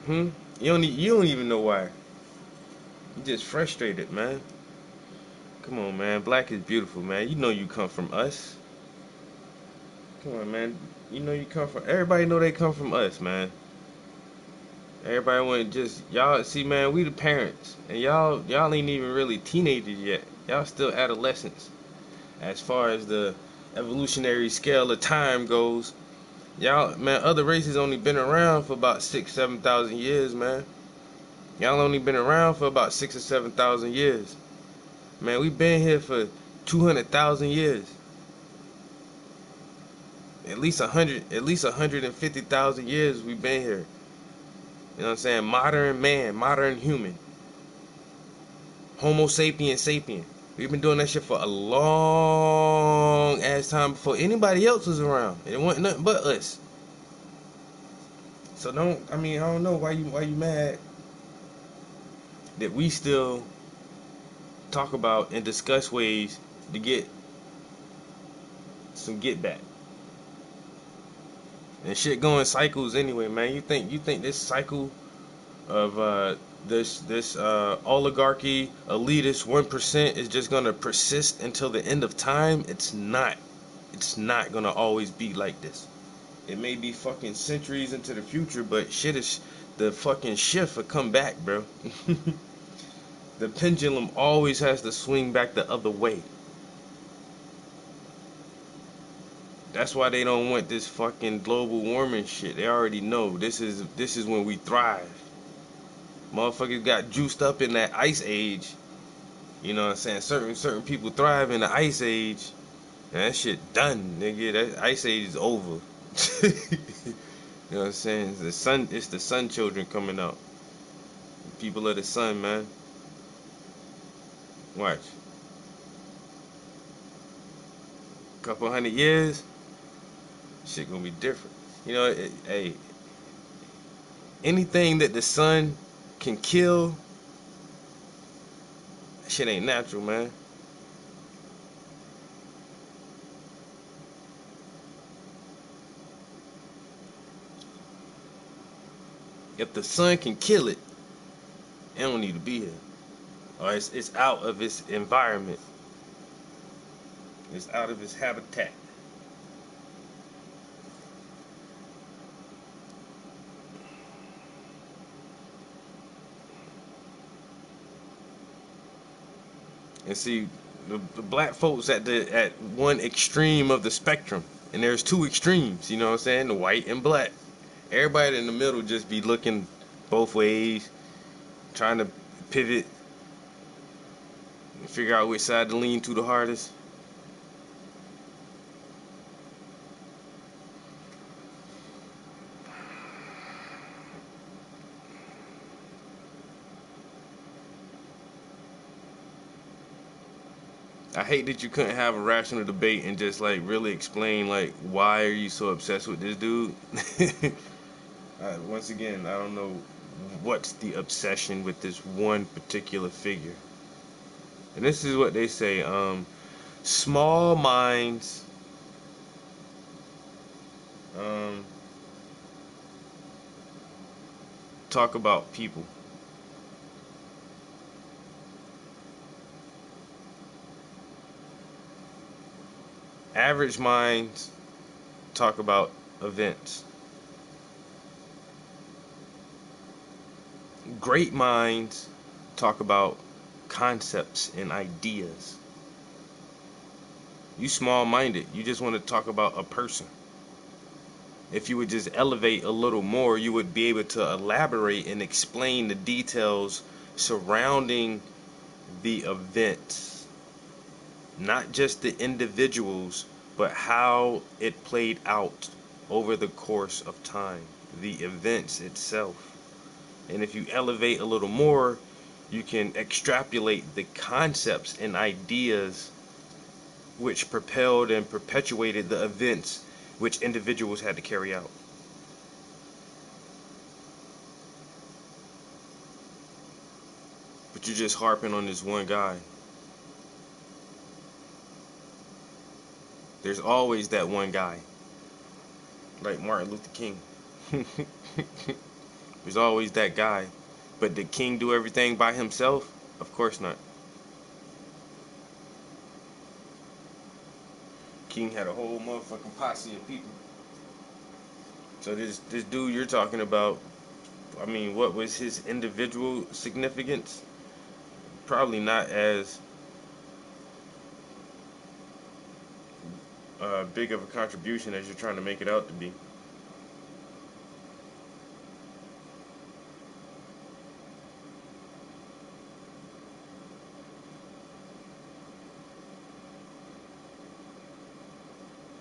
You don't even know why. You just frustrated, man. Come on, man. Black is beautiful, man. You know you come from us. Come on, man. You know you come from. Everybody know they come from us, man. Everybody want to just y'all see, man. We the parents, and y'all ain't even really teenagers yet. Y'all still adolescents. As far as the evolutionary scale of time goes, y'all, man, other races only been around for about 6,000-7,000 years, man. Y'all only been around for about 6,000 or 7,000 years. Man, we been here for 200,000 years. At least 150,000 years we been here. You know what I'm saying? Modern man, modern human. Homo sapien sapien. We've been doing that shit for a long ass time before anybody else was around. It wasn't nothing but us. So I don't know why you mad that we still talk about and discuss ways to get some get back. And shit going cycles anyway, man. You think this cycle of this oligarchy, elitist 1% is just gonna persist until the end of time? It's not. It's not gonna always be like this. It may be fucking centuries into the future, but shit is the fucking shift will come back, bro. The pendulum always has to swing back the other way. That's why they don't want this fucking global warming shit. They already know this is when we thrive. Motherfuckers got juiced up in that ice age. You know what I'm saying? Certain people thrive in the ice age. And that shit done, nigga. That ice age is over. You know what I'm saying? It's the sun children coming out. People of the sun, man. Watch. Couple 100 years, shit gonna be different. You know, hey, anything that the sun can kill, that shit ain't natural, man. If the sun can kill it, it don't need to be here. Or it's out of its environment. It's out of its habitat. And see, the black folks at one extreme of the spectrum, and there's 2 extremes. You know what I'm saying? The white and black. Everybody in the middle just be looking both ways, trying to pivot and figure out which side to lean to the hardest. I hate that you couldn't have a rational debate and just like really explain like why are you so obsessed with this dude. Once again, I don't know what's the obsession with this one particular figure. And this is what they say, small minds talk about people. Average minds talk about events. Great minds talk about concepts and ideas. You small-minded. You just want to talk about a person. If you would just elevate a little more, you would be able to elaborate and explain the details surrounding the events. Not just the individuals, but how it played out over the course of time. The events itself. And if you elevate a little more, you can extrapolate the concepts and ideas which propelled and perpetuated the events which individuals had to carry out. But you're just harping on this one guy. There's always that one guy. Like Martin Luther King. There's always that guy. But did King do everything by himself? Of course not. King had a whole motherfucking posse of people. So this dude you're talking about, I mean, what was his individual significance? Probably not as big of a contribution as you're trying to make it out to be.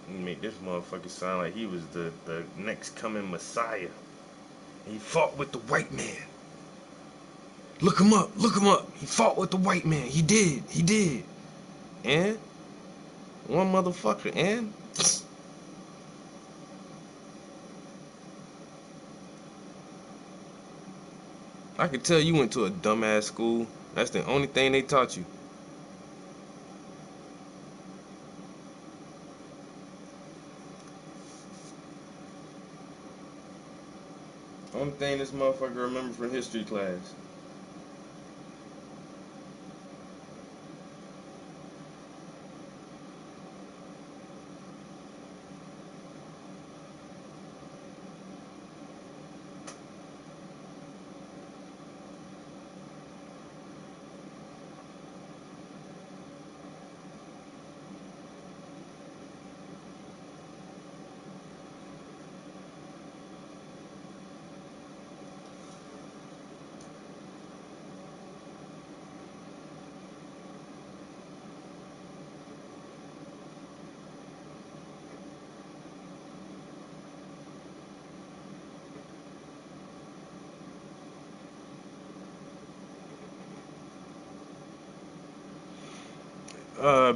Make this motherfucker sound like he was the next coming Messiah. He fought with the white man. Look him up, look him up. He fought with the white man. He did. And? One motherfucker, and? I could tell you went to a dumbass school. That's the only thing they taught you. Only thing this motherfucker remember from history class.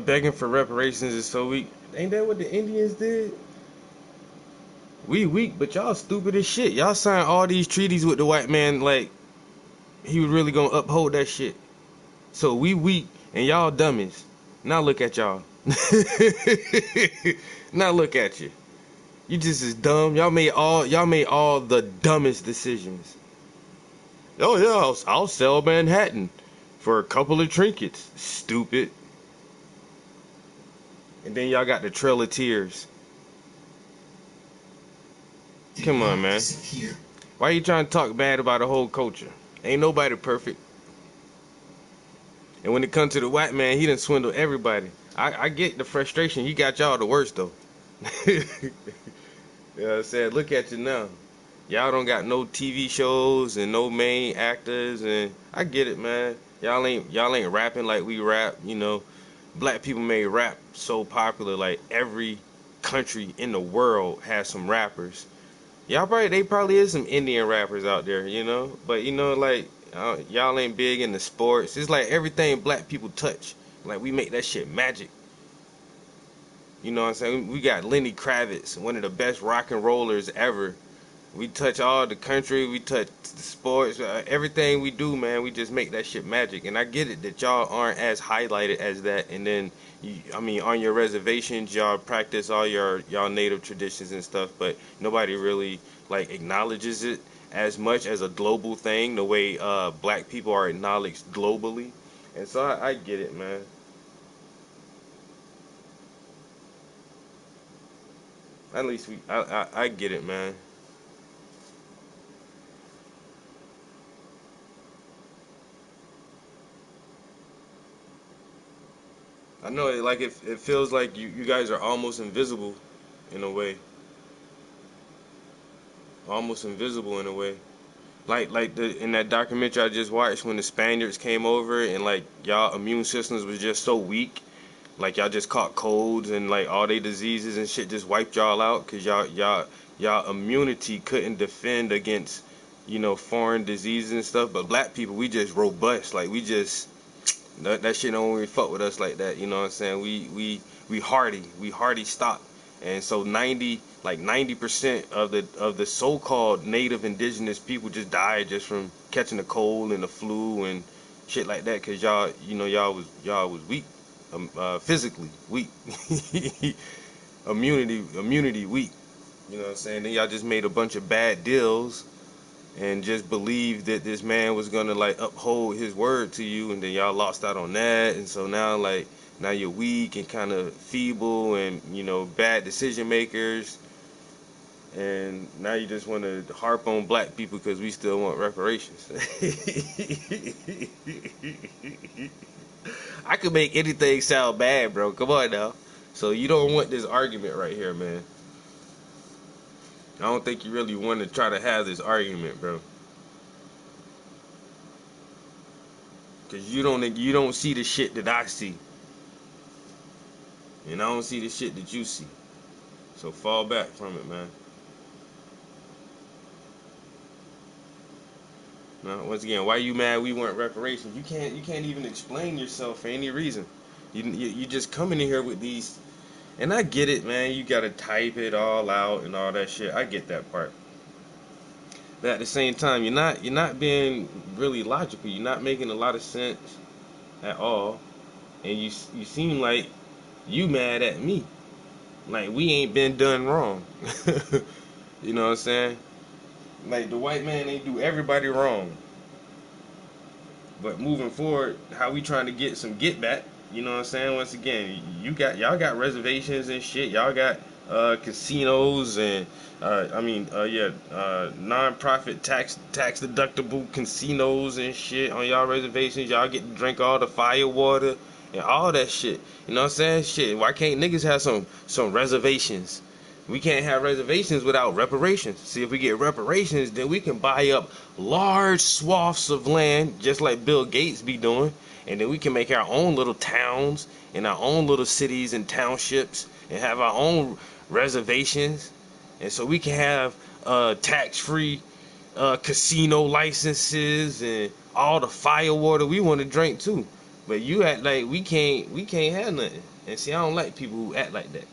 Begging for reparations is so weak. Ain't that what the Indians did? We weak, but y'all stupid as shit. Y'all signed all these treaties with the white man like he was really gonna uphold that shit. So we weak and y'all dummies. Now look at y'all. Now look at you. You just as dumb. Y'all made all the dumbest decisions. Oh yeah, I'll sell Manhattan for a couple of trinkets. Stupid. And then y'all got the Trail of Tears. Come on, man. Why you trying to talk bad about a whole culture? Ain't nobody perfect. And when it comes to the white man, he done swindled everybody. I get the frustration. He got y'all the worst, though. You know what I'm saying? Look at you now. Y'all don't got no TV shows and no main actors. And I get it, man. Y'all ain't rapping like we rap, you know. Black people made rap so popular, like every country in the world has some rappers. They probably is some Indian rappers out there, you know. But you know, like y'all ain't big into sports. It's like everything black people touch, like we make that shit magic. You know what I'm saying? We got Lenny Kravitz, one of the best rock and rollers ever. We touch all the country, we touch the sports, everything we do, man, we just make that shit magic. And I get it that y'all aren't as highlighted as that. And then, on your reservations, y'all practice all y'all native traditions and stuff, but nobody really, like, acknowledges it as much as a global thing, the way black people are acknowledged globally. And so I get it, man. At least I get it, man. I know it, like it feels like you guys are almost invisible in a way. Almost invisible in a way. Like in that documentary I just watched when the Spaniards came over and like y'all immune systems was just so weak. Like y'all just caught colds and like all they diseases and shit just wiped y'all out because y'all immunity couldn't defend against, you know, foreign diseases and stuff. But black people, we just robust. Like we just that shit don't really fuck with us like that. You know what I'm saying? We hardy stock. And so 90% of the so-called native indigenous people just died just from catching the cold and the flu and shit like that because y'all was weak, physically weak, immunity weak. You know what I'm saying? Then y'all just made a bunch of bad deals and just believed that this man was gonna like uphold his word to you, and then y'all lost out on that, and so now you're weak and kind of feeble and, you know, bad decision makers. And now you just want to harp on black people because we still want reparations. I could make anything sound bad, bro. Come on now. So you don't want this argument right here, man. I don't think you really want to try to have this argument, bro. Because you don't see the shit that I see. And I don't see the shit that you see. So fall back from it, man. Now, once again, why you mad we want reparations? You can't even explain yourself for any reason. You just coming in here with these, and I get it, man. You gotta type it all out and all that shit. I get that part. But at the same time, you're not being really logical. You're not making a lot of sense at all, and you seem like you mad at me. Like we ain't been done wrong. You know what I'm saying? Like the white man ain't do everybody wrong. But moving forward, how we trying to get some get back? You know what I'm saying? Once again, y'all got reservations and shit. Y'all got casinos and non-profit tax deductible casinos and shit on y'all reservations. Y'all get to drink all the fire water and all that shit. You know what I'm saying? Shit, why can't niggas have some reservations? We can't have reservations without reparations. See, if we get reparations, then we can buy up large swaths of land, just like Bill Gates be doing, and then we can make our own little towns and our own little cities and townships and have our own reservations. And so we can have tax-free casino licenses and all the fire water we want to drink too. But you act like we can't have nothing. And see, I don't like people who act like that.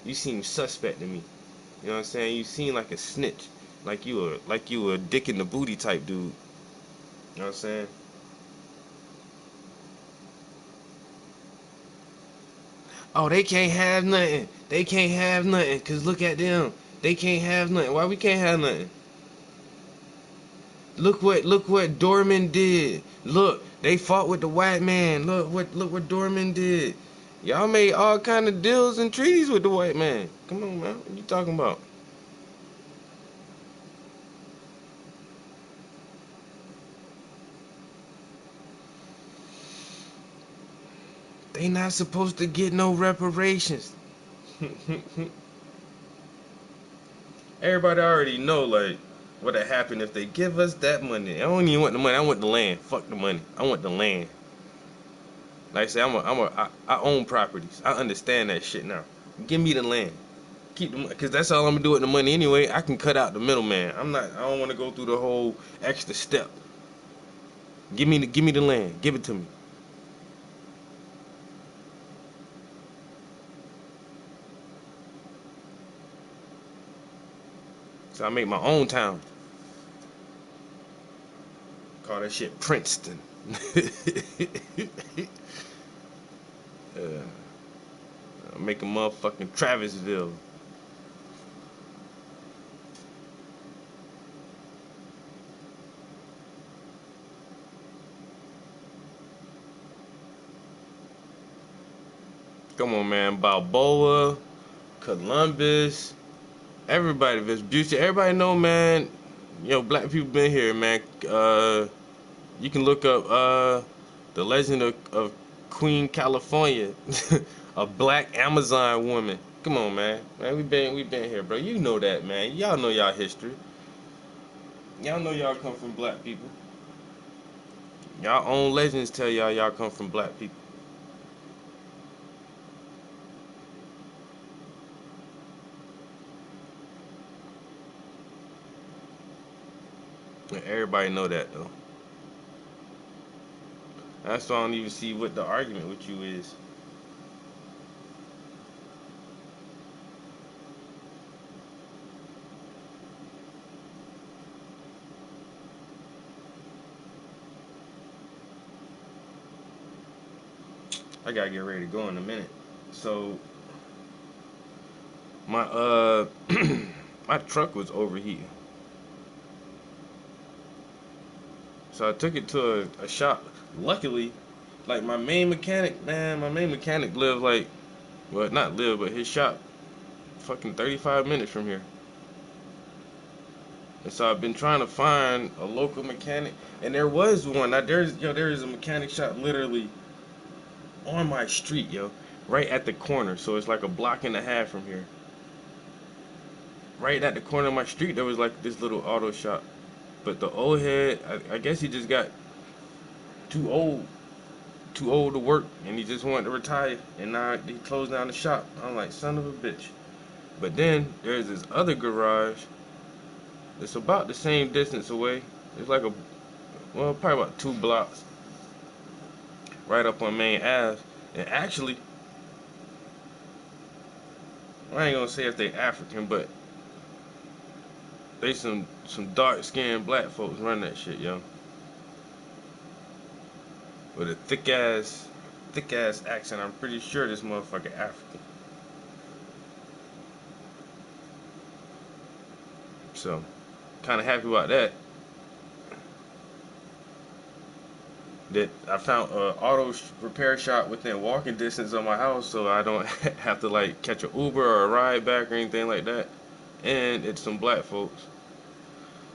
You seem suspect to me. You know what I'm saying? You seem like a snitch. Like you a dick in the booty type dude. You know what I'm saying? Oh, they can't have nothing. They can't have nothing. Cause look at them. They can't have nothing. Why we can't have nothing? Look what Dorman did. Look, they fought with the white man. Look what Dorman did. Y'all made all kind of deals and treaties with the white man. Come on, man. What you talking about? They not supposed to get no reparations. Everybody already know, like, what'll happen if they give us that money. I don't even want the money. I want the land. Fuck the money. I want the land. Like I say, I own properties. I understand that shit now. Give me the land. Keep the, cause that's all I'm gonna do with the money anyway. I can cut out the middleman. I don't want to go through the whole extra step. Give me the land. Give it to me. So I make my own town. Call that shit Princeton. I'll make a motherfucking Travisville. Come on, man. Balboa, Columbus, everybody, Vespucci, everybody know, man. You know, black people been here, man. You can look up the legend of Queen, California. A black Amazon woman. Come on, man. Man, we been here, bro. You know that, man. Y'all know y'all history. Y'all know y'all come from black people. Y'all own legends tell y'all come from black people. And everybody know that though. That's why I don't even see what the argument with you is. I gotta get ready to go in a minute. So my my truck was overheating. So I took it to a shop. Luckily, like my main mechanic lives like, well, not live, but his shop fucking 35 minutes from here. And so I've been trying to find a local mechanic, and there was one. Now there is a mechanic shop literally on my street, yo, right at the corner. So it's like a block and a half from here. Right at the corner of my street, there was like this little auto shop. But the old head, I guess he just got too old to work, and he just wanted to retire, and now he closed down the shop. I'm like, son of a bitch. But then there's this other garage. It's about the same distance away. It's like probably about 2 blocks, right up on Main Ave. And actually, I ain't gonna say if they African, but they some dark-skinned black folks run that shit, yo. With a thick ass accent. I'm pretty sure this motherfucker African. So, kind of happy about that. That I found an auto repair shop within walking distance of my house, so I don't have to like catch an Uber or a ride back or anything like that. And it's some black folks.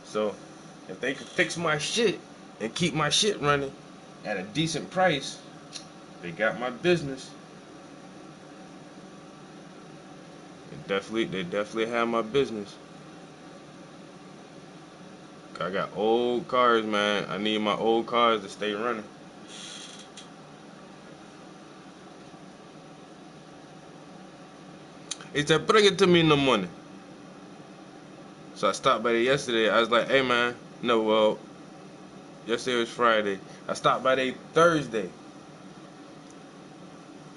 So, if they could fix my shit and keep my shit running at a decent price, they got my business. They definitely have my business. I got old cars, man. I need my old cars to stay running. He said, bring it to me in the morning. So I stopped by there yesterday. I was like, hey, man. No, well, yesterday was Friday. I stopped by there Thursday.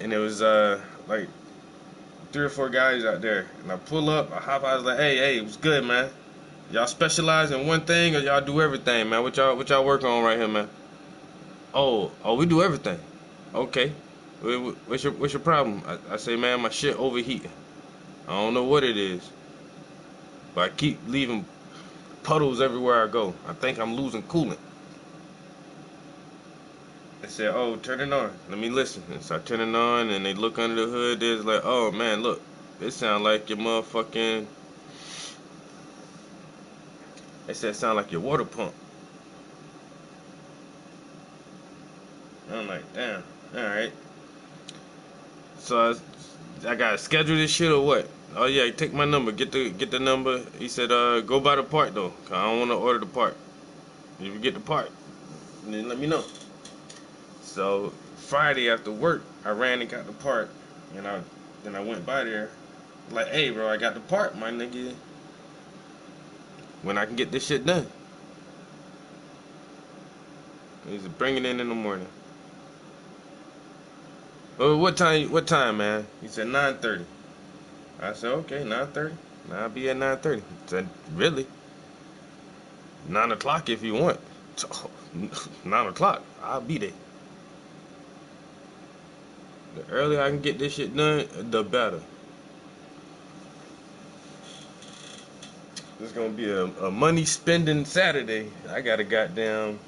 And it was like 3 or 4 guys out there. And I pull up, I hop out, I was like, hey, what's good, man? Y'all specialize in one thing or y'all do everything, man? What y'all work on right here, man? Oh, we do everything. Okay. What's your problem? I say, man, my shit overheating. I don't know what it is, but I keep leaving puddles everywhere I go. I think I'm losing coolant. They said, oh, turn it on. Let me listen. And so I turn it on, and they look under the hood. They're like, oh, man, look. It sound like your motherfucking... They said it sound like your water pump. I'm like, damn, alright. So I gotta schedule this shit or what? Oh yeah, take my number, get the number. He said, go buy the part though, 'cause I don't wanna order the part. If you get the part, then let me know. So Friday after work, I ran and got the part, and then I went by there, like, hey bro, I got the part, my nigga. When I can get this shit done. He said, bring it in the morning. Well, what time, man? He said 9:30. I said, okay, 9:30. I'll be at 9:30. He said, really? 9 o'clock if you want. 9 o'clock, I'll be there. The earlier I can get this shit done, the better. It's gonna be a money spending Saturday. I got a goddamn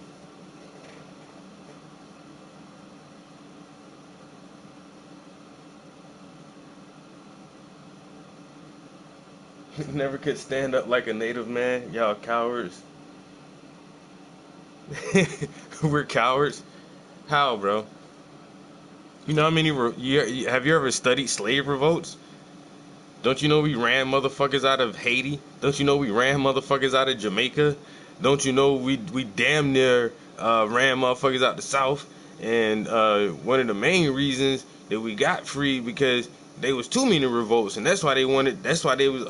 never could stand up like a native man. Y'all cowards. We're cowards. How, bro? You know how many? Have you ever studied slave revolts? Don't you know we ran motherfuckers out of Haiti? Don't you know we ran motherfuckers out of Jamaica? Don't you know we damn near ran motherfuckers out the South? And one of the main reasons that we got free because there was too many revolts, and that's why they wanted. That's why they was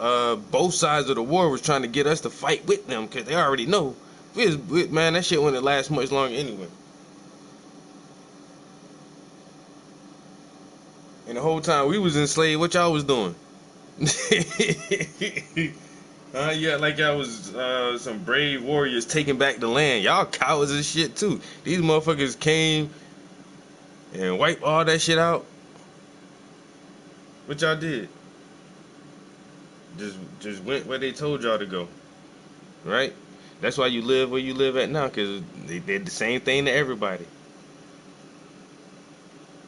both sides of the war was trying to get us to fight with them because they already know. Man, that shit wouldn't last much longer anyway. And the whole time we was enslaved, what y'all was doing? Yeah, like y'all was some brave warriors taking back the land. Y'all cowards and shit too. These motherfuckers came and wiped all that shit out. What y'all did? Just went where they told y'all to go, right? That's why you live where you live at now, cause they did the same thing to everybody.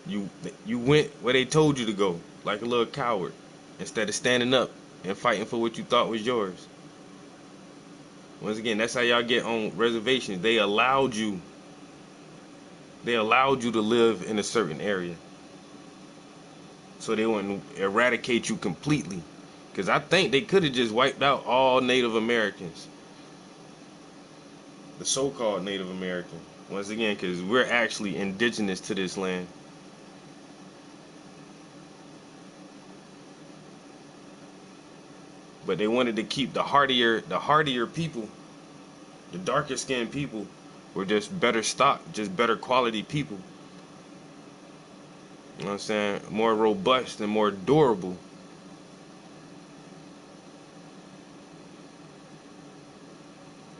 You went where they told you to go, like a little coward, instead of standing up and fighting for what you thought was yours. Once again, that's how y'all get on reservations. They allowed you to live in a certain area, so they wouldn't eradicate you completely. Because I think they could have just wiped out all Native Americans, the so-called Native American. Once again, because we're actually indigenous to this land. But they wanted to keep the hardier people, the darker skinned people, were just better stock, just better quality people. You know what I'm saying? More robust and more durable.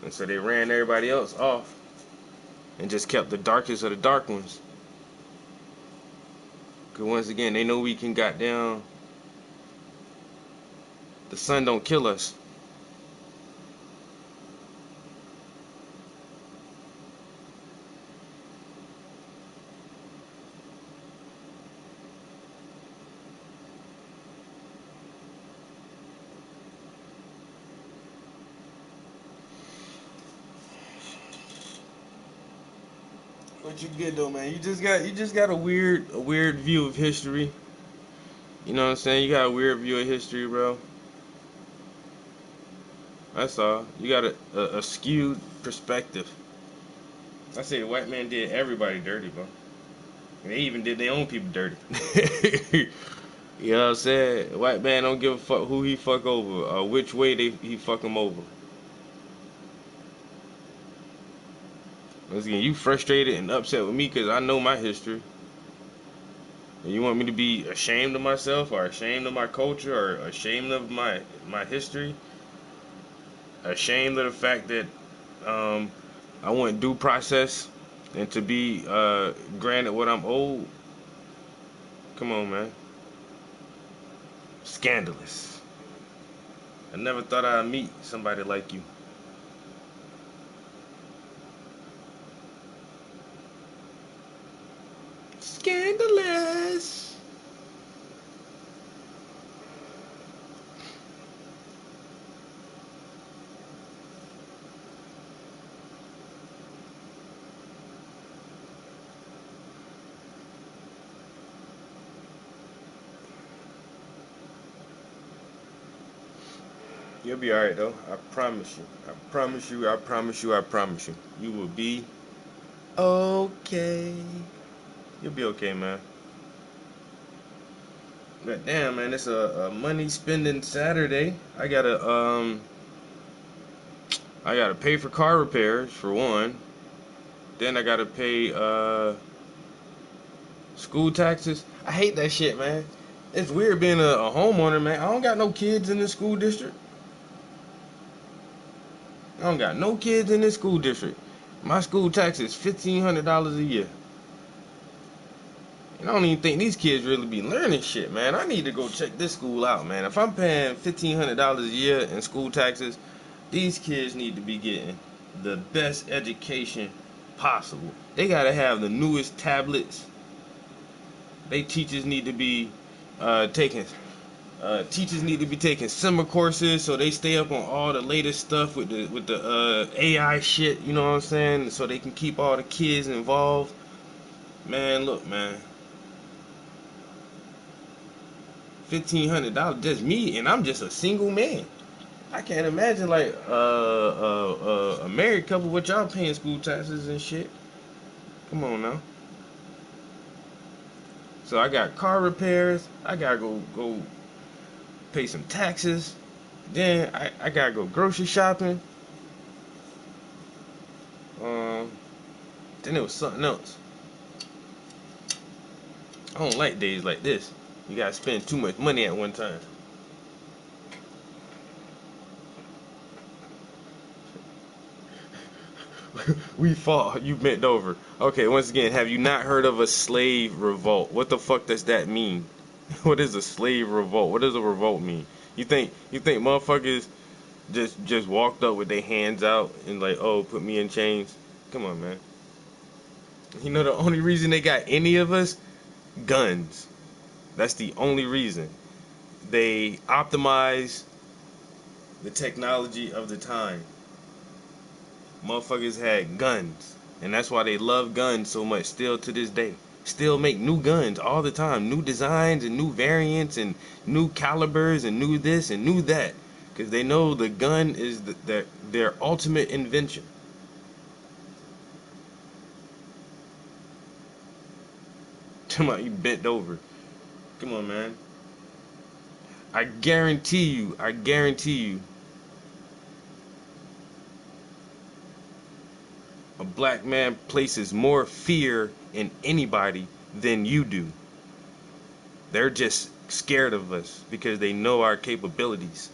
And so they ran everybody else off and just kept the darkest of the dark ones. Because once again, they know we can goddamn. The sun don't kill us. But you good though, man. You just got a weird view of history. You know what I'm saying? You got a weird view of history, bro. That's all. You got a skewed perspective. I say the white man did everybody dirty, bro. And they even did their own people dirty. You know what I'm saying? The white man don't give a fuck who he fuck over or which way he fuck him over. Once again, you frustrated and upset with me because I know my history. And you want me to be ashamed of myself or ashamed of my culture or ashamed of my history? Ashamed of the fact that I want due process and to be granted what I'm owed? Come on, man. Scandalous. I never thought I'd meet somebody like you. Scandalous. You'll be alright though. I promise you. I promise you. I promise you. I promise you. You will be okay. You'll be okay, man. But damn, man, it's a money spending Saturday. I gotta pay for car repairs for one. Then I gotta pay school taxes. I hate that shit, man. It's weird being a homeowner, man. I don't got no kids in this school district. I don't got no kids in this school district. My school tax is $1,500 a year. And I don't even think these kids really be learning shit, man. I need to go check this school out, man. If I'm paying $1,500 a year in school taxes, these kids need to be getting the best education possible. They gotta have the newest tablets. They teachers need to be taking summer courses so they stay up on all the latest stuff with the AI shit, you know what I'm saying? So they can keep all the kids involved. Man, look, man. $1,500, just me, and I'm just a single man. I can't imagine like a married couple with y'all paying school taxes and shit. Come on now. So I got car repairs. I gotta go pay some taxes. Then I gotta go grocery shopping. Then it was something else. I don't like days like this. You gotta spend too much money at one time. We fought, you bent over. Okay, once again, have you not heard of a slave revolt? What the fuck does that mean? What is a slave revolt? What does a revolt mean? You think motherfuckers just walked up with their hands out and like, oh, put me in chains? Come on, man. You know the only reason they got any of us? Guns. That's the only reason. They optimize the technology of the time. Motherfuckers had guns, and that's why they love guns so much still to this day. Still make new guns all the time, new designs and new variants and new calibers and new this and new that, because they know the gun is their ultimate invention. Come on, you bent over. Come on, man. I guarantee you, a black man places more fear in anybody than you do. They're just scared of us because they know our capabilities.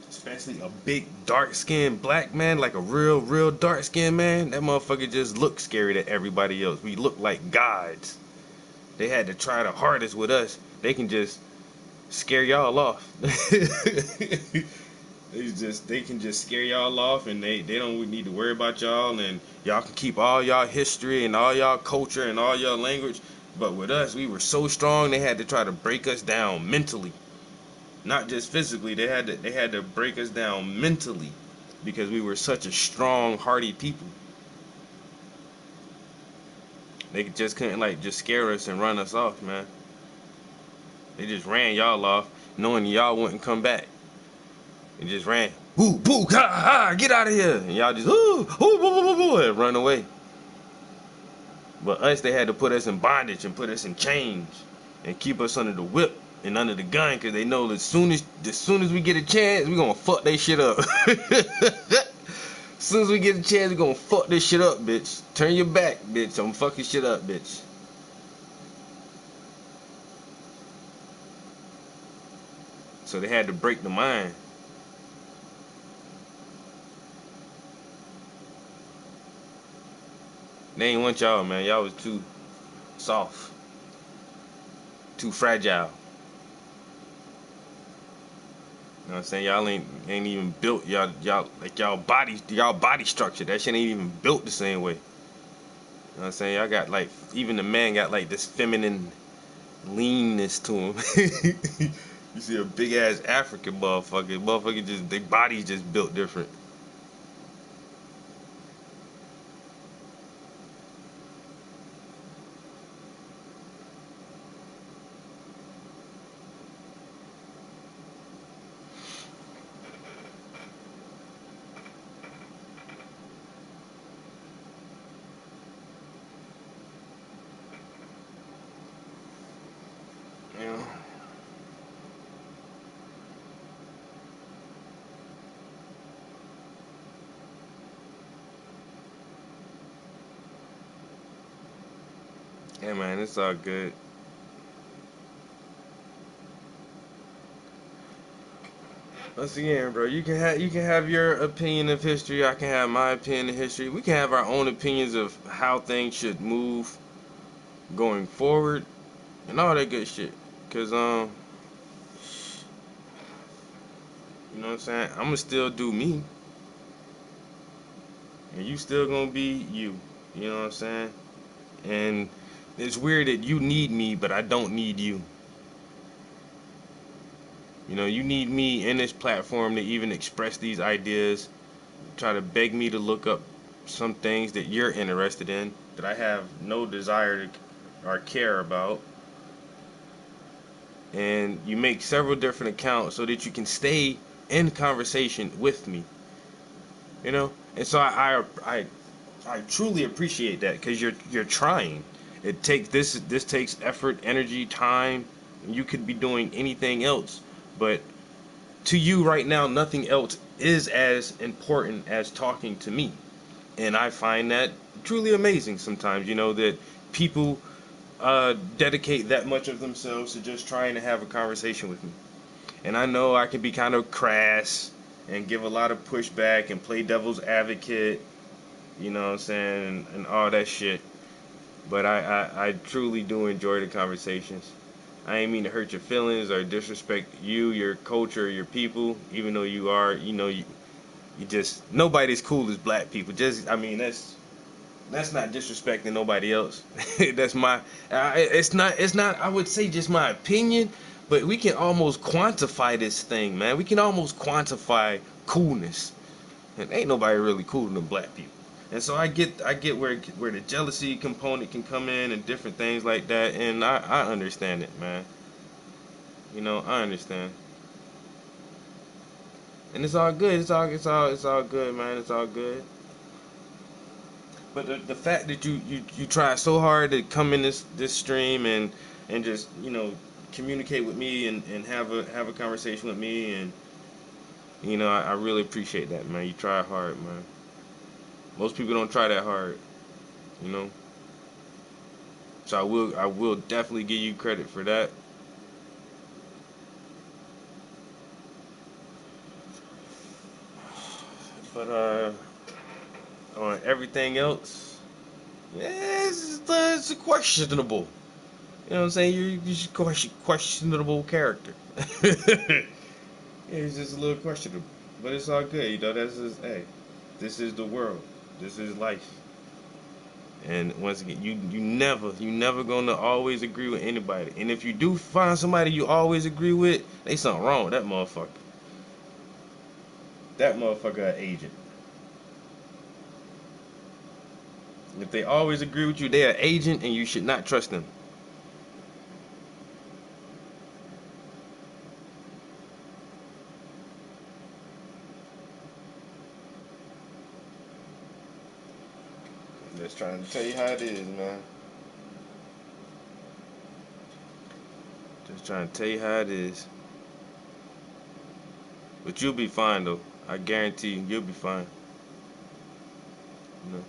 Especially a big dark-skinned black man, like a real dark-skinned man. That motherfucker just looks scary to everybody else. We look like gods. They had to try the hardest with us. They can just scare y'all off. They can just scare y'all off, and they don't need to worry about y'all, and y'all can keep all y'all history and all y'all culture and all y'all language. But with us, we were so strong, they had to try to break us down mentally. Not just physically, they had to break us down mentally because we were such a strong, hardy people. They just couldn't just scare us and run us off, man. They just ran y'all off, knowing y'all wouldn't come back. They just ran, boo, boo, ha, ha, get out of here, and y'all just ooh, boo, boo, boo, boo, and run away. But us, they had to put us in bondage and put us in chains and keep us under the whip and under the gun, because they know as soon as we get a chance, we gonna fuck they shit up. As soon as we get a chance, we gonna fuck this shit up, bitch. Turn your back, bitch. I'm fucking shit up, bitch. So they had to break the mind. They ain't want y'all, man. Y'all was too soft, too fragile. You know what I'm saying? Y'all ain't even built. Y'all body structure. That shit ain't even built the same way. You know what I'm saying? Y'all got even the man got this feminine leanness to him. You see a big ass African motherfucker just, their bodies just built different. Yeah, man, it's all good. Once again, bro, you can have your opinion of history. I can have my opinion of history. We can have our own opinions of how things should move going forward and all that good shit. Cause you know what I'm saying? I'ma still do me, and you still gonna be you. You know what I'm saying? And it's weird that you need me, but I don't need you. You know, you need me in this platform to even express these ideas, try to beg me to look up some things that you're interested in, that I have no desire to or care about. and you make several different accounts so that you can stay in conversation with me, you know. And so I truly appreciate that, because you're trying. It takes this takes effort, energy, time. You could be doing anything else, but to you right now, nothing else is as important as talking to me. And I find that truly amazing sometimes, you know, that people dedicate that much of themselves to just trying to have a conversation with me. And I know I can be kind of crass and give a lot of pushback and play devil's advocate, you know what I'm saying, and all that shit. But I truly do enjoy the conversations. I ain't mean to hurt your feelings or disrespect you, your culture, your people, even though you are, you know, you just, nobody's cool as black people. Just, I mean, that's not disrespecting nobody else. That's my, it's not, I would say just my opinion, but we can almost quantify this thing, man. We can almost quantify coolness. And ain't nobody really cooler than black people. And so I get where the jealousy component can come in and different things like that, and I understand it, man. You know, I understand. And it's all good. It's all good, man. It's all good. But the fact that you try so hard to come in this stream and just, you know, communicate with me and have a conversation with me, and you know, I really appreciate that, man. You try hard, man. Most people don't try that hard, you know. So I will definitely give you credit for that. But on everything else, yeah, it's questionable. You know what I'm saying? You're just questionable character. Yeah, it's just a little questionable, but it's all good. You know, that's just, hey, this is the world. This is life. And once again, you never gonna always agree with anybody. And if you do find somebody you always agree with, they something wrong with that motherfucker. That motherfucker an agent. If they always agree with you, they're an agent, and you should not trust them. Just trying to tell you how it is, man. Just trying to tell you how it is. But you'll be fine, though. I guarantee you'll be fine. You know.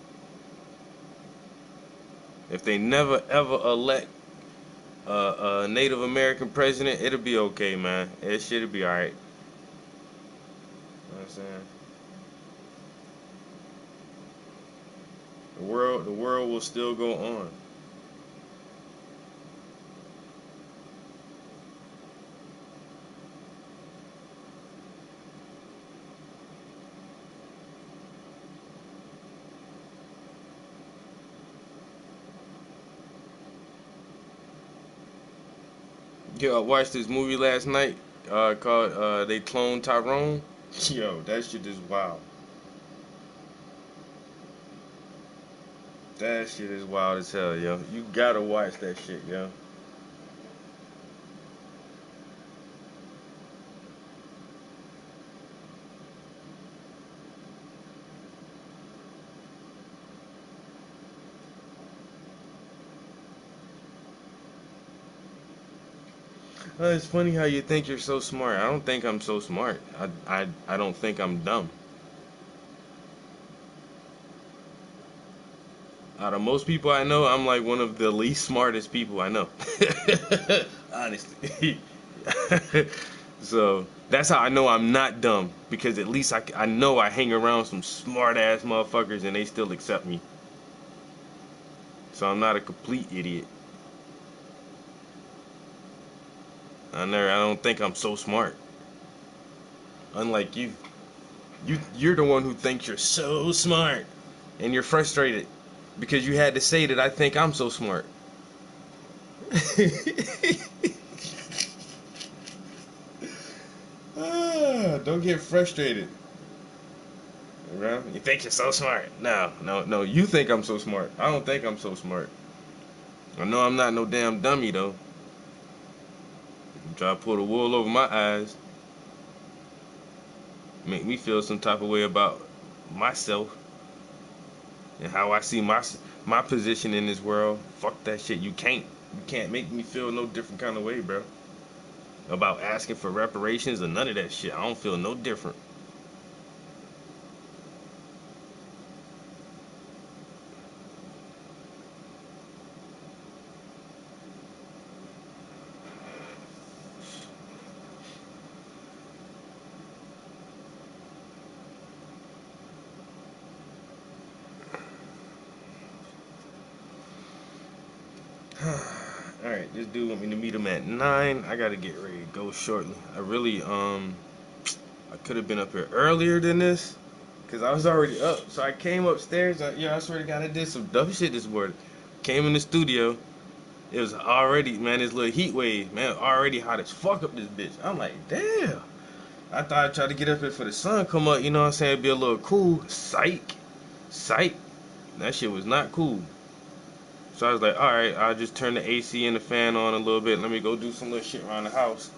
If they never ever elect a Native American president, it'll be okay, man. It should be alright. You know what I'm saying? The world will still go on. Yo, I watched this movie last night called They Cloned Tyrone. Yo, that shit is wild. That shit is wild as hell, yo. You gotta watch that shit, yo. It's funny how you think you're so smart. I don't think I'm so smart. I don't think I'm dumb. Out of most people I know, I'm like one of the least smartest people I know. Honestly. So that's how I know I'm not dumb, because at least I know I hang around some smart ass motherfuckers and they still accept me. So I'm not a complete idiot. I don't think I'm so smart. Unlike you. You're the one who thinks you're so smart, and you're frustrated because you had to say that I think I'm so smart. Don't get frustrated. You think you're so smart. No, you think I'm so smart. I don't think I'm so smart. I know I'm not no damn dummy, though. Try to pull the wool over my eyes. Make me feel some type of way about myself and how I see my position in this world. Fuck that shit. You can't make me feel no different kind of way, bro. About asking for reparations or none of that shit. I don't feel no different. Alright, this dude want me to meet him at 9. I gotta get ready to go shortly. I really, I could have been up here earlier than this, because I was already up. So I came upstairs. I swear to God, I did some dumb shit this morning. Came in the studio. It was already, man, this little heat wave, man, already hot as fuck up this bitch. I'm like, damn. I thought I'd try to get up here for the sun come up, you know what I'm saying? It'd be a little cool. Psych. That shit was not cool. So I was like, alright, I'll just turn the AC and the fan on a little bit. Let me go do some little shit around the house.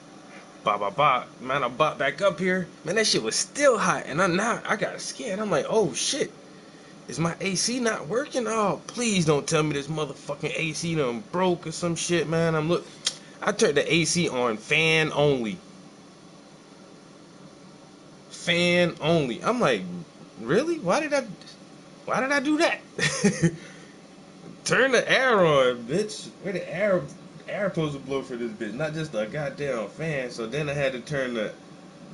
Man, I bought back up here. Man, that shit was still hot. And I got scared. I'm like, oh shit. Is my AC not working? Oh, please don't tell me this motherfucking AC done broke or some shit, man. I turned the AC on fan only. Fan only. I'm like, really? Why did I do that? Turn the air on, bitch. Where the air supposed to blow for this bitch, not just a goddamn fan. So then I had to turn the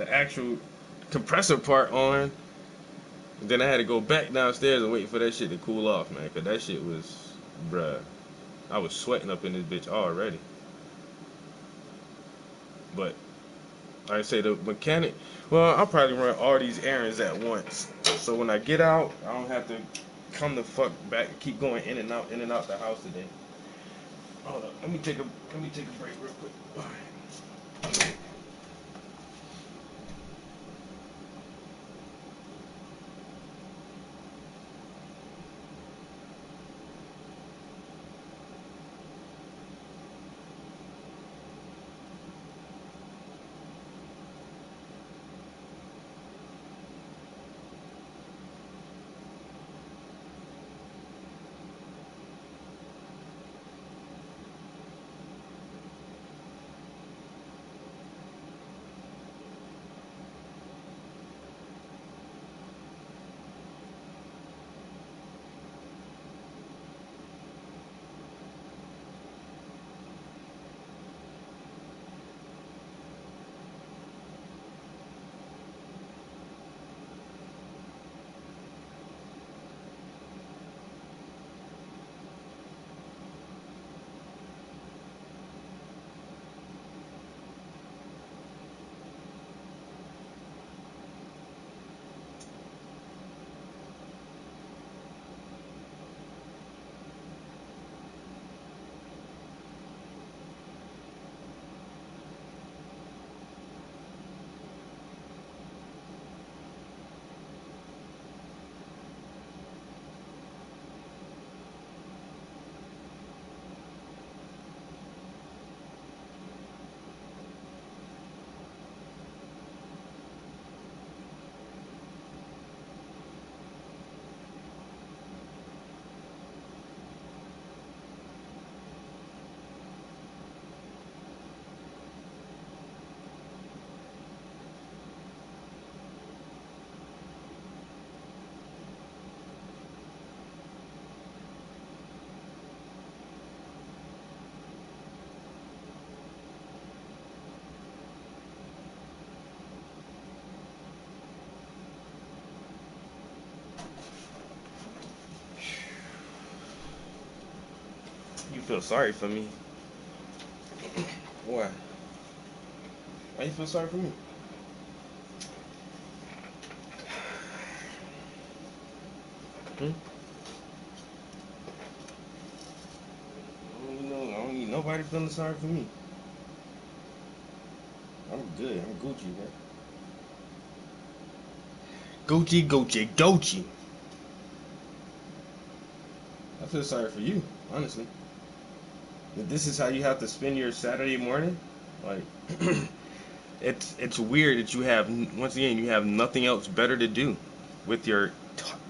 actual compressor part on. Then I had to go back downstairs and wait for that shit to cool off, man. Cause that shit was, bruh, I was sweating up in this bitch already. But like I say, the mechanic, well, I'll probably run all these errands at once. So when I get out, I don't have to come the fuck back and keep going in and out the house today. Hold up, let me take a break real quick. All right. You feel sorry for me? Why? Why you feel sorry for me? I don't need nobody feeling sorry for me. I'm good. I'm Gucci, man. Gucci. I feel sorry for you, honestly. If this is how you have to spend your Saturday morning, Like, it's weird that you have, once again, you have nothing else better to do with your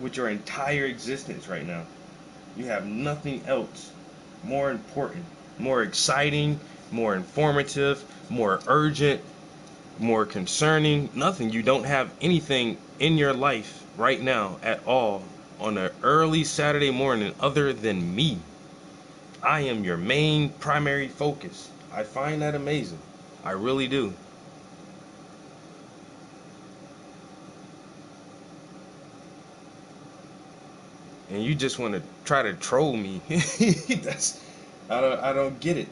entire existence right now. You have nothing else more important, more exciting, more informative, more urgent, more concerning. Nothing. You don't have anything in your life right now at all on an early Saturday morning other than me. I am your main primary focus. I find that amazing. I really do. And you just want to try to troll me. I don't get it.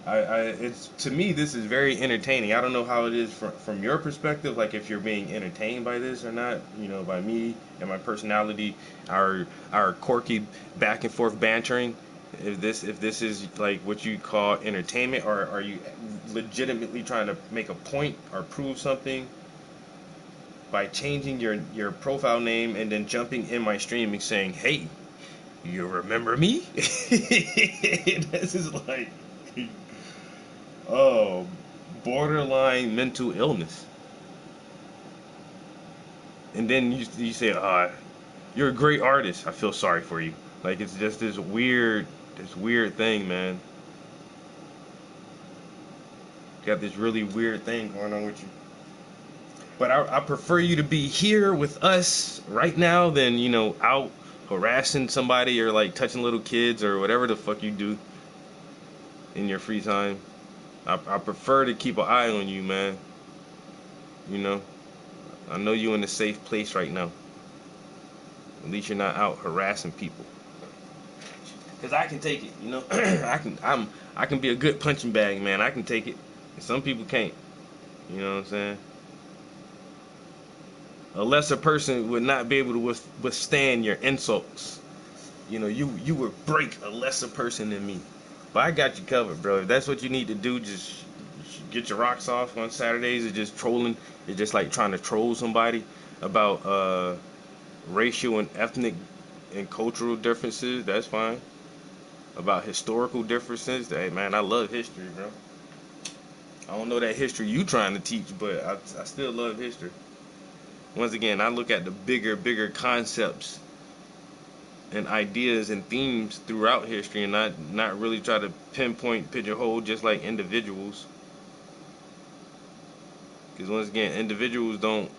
It's, to me, this is very entertaining. I don't know how it is from your perspective, like if you're being entertained by this or not, you know, by me and my personality, our quirky back and forth bantering. If this is like what you call entertainment, or are you legitimately trying to make a point or prove something by changing your profile name and then jumping in my stream and saying, "Hey, you remember me?" This is like, oh, borderline mental illness. And then you say, "You're a great artist. I feel sorry for you." Like, it's just this weird thing, man. You got this really weird thing going on with you. But I prefer you to be here with us right now than, you know, out harassing somebody or like touching little kids or whatever the fuck you do in your free time. I prefer to keep an eye on you, man. You know, I know you're in a safe place right now. At least you're not out harassing people. Cause I can take it, you know. I can be a good punching bag, man. I can take it. And some people can't. You know what I'm saying? A lesser person would not be able to withstand your insults. You know, you would break a lesser person than me. But I got you covered, bro. If that's what you need to do, just get your rocks off on Saturdays. It's just trolling. It's just like trying to troll somebody about racial and ethnic and cultural differences. That's fine. About historical differences. Hey, man, I love history, bro. I don't know that history you trying to teach, but I still love history. Once again, I look at the bigger concepts and ideas and themes throughout history, and not really try to pinpoint, pigeonhole just like individuals. Because once again, individuals don't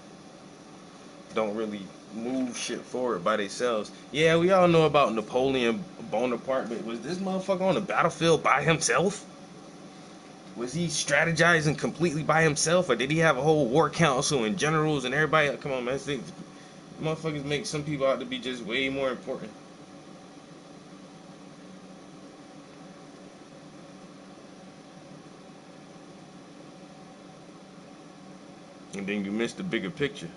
really move shit forward by themselves. Yeah, we all know about Napoleon Bonaparte, but was this motherfucker on the battlefield by himself? Was he strategizing completely by himself, or did he have a whole war council and generals and everybody? Come on, man. Motherfuckers make some people out to be just way more important. And then you miss the bigger picture.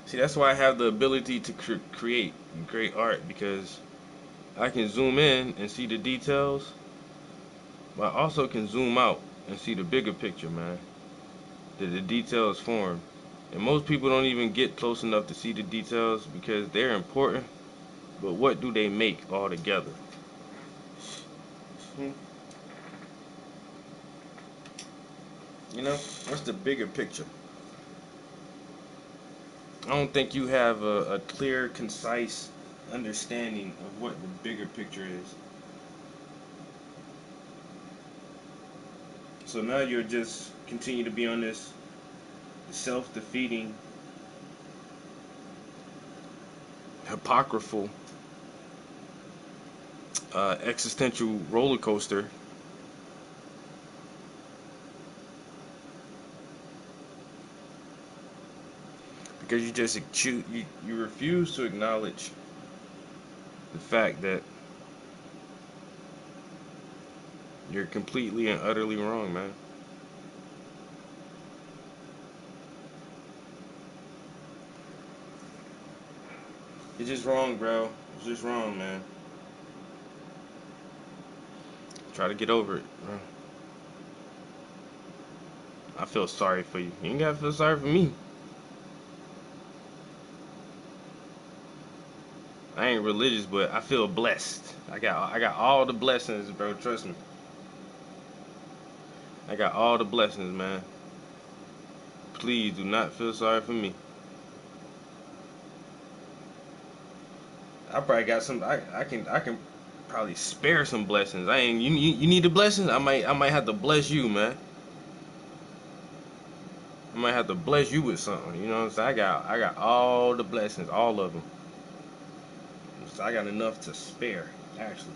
See, that's why I have the ability to create great art, because I can zoom in and see the details, but I also can zoom out and see the bigger picture, man. That the details form. And most people don't even get close enough to see the details because they're important, but what do they make all together? You know, what's the bigger picture? I don't think you have a clear, concise understanding of what the bigger picture is. So now you're just continue to be on this self-defeating, apocryphal, existential roller coaster. Because you just you refuse to acknowledge the fact that you're completely and utterly wrong, man. You're just wrong, bro. It's just wrong, man. Try to get over it, bro. I feel sorry for you. You ain't gotta feel sorry for me. I ain't religious, but I feel blessed. I got all the blessings, bro. Trust me. I got all the blessings, man. Please do not feel sorry for me. I probably got some. I can probably spare some blessings. I ain't. You need the blessings. I might have to bless you, man. I might have to bless you with something. You know what I'm saying? I got all the blessings, all of them. So I got enough to spare, actually.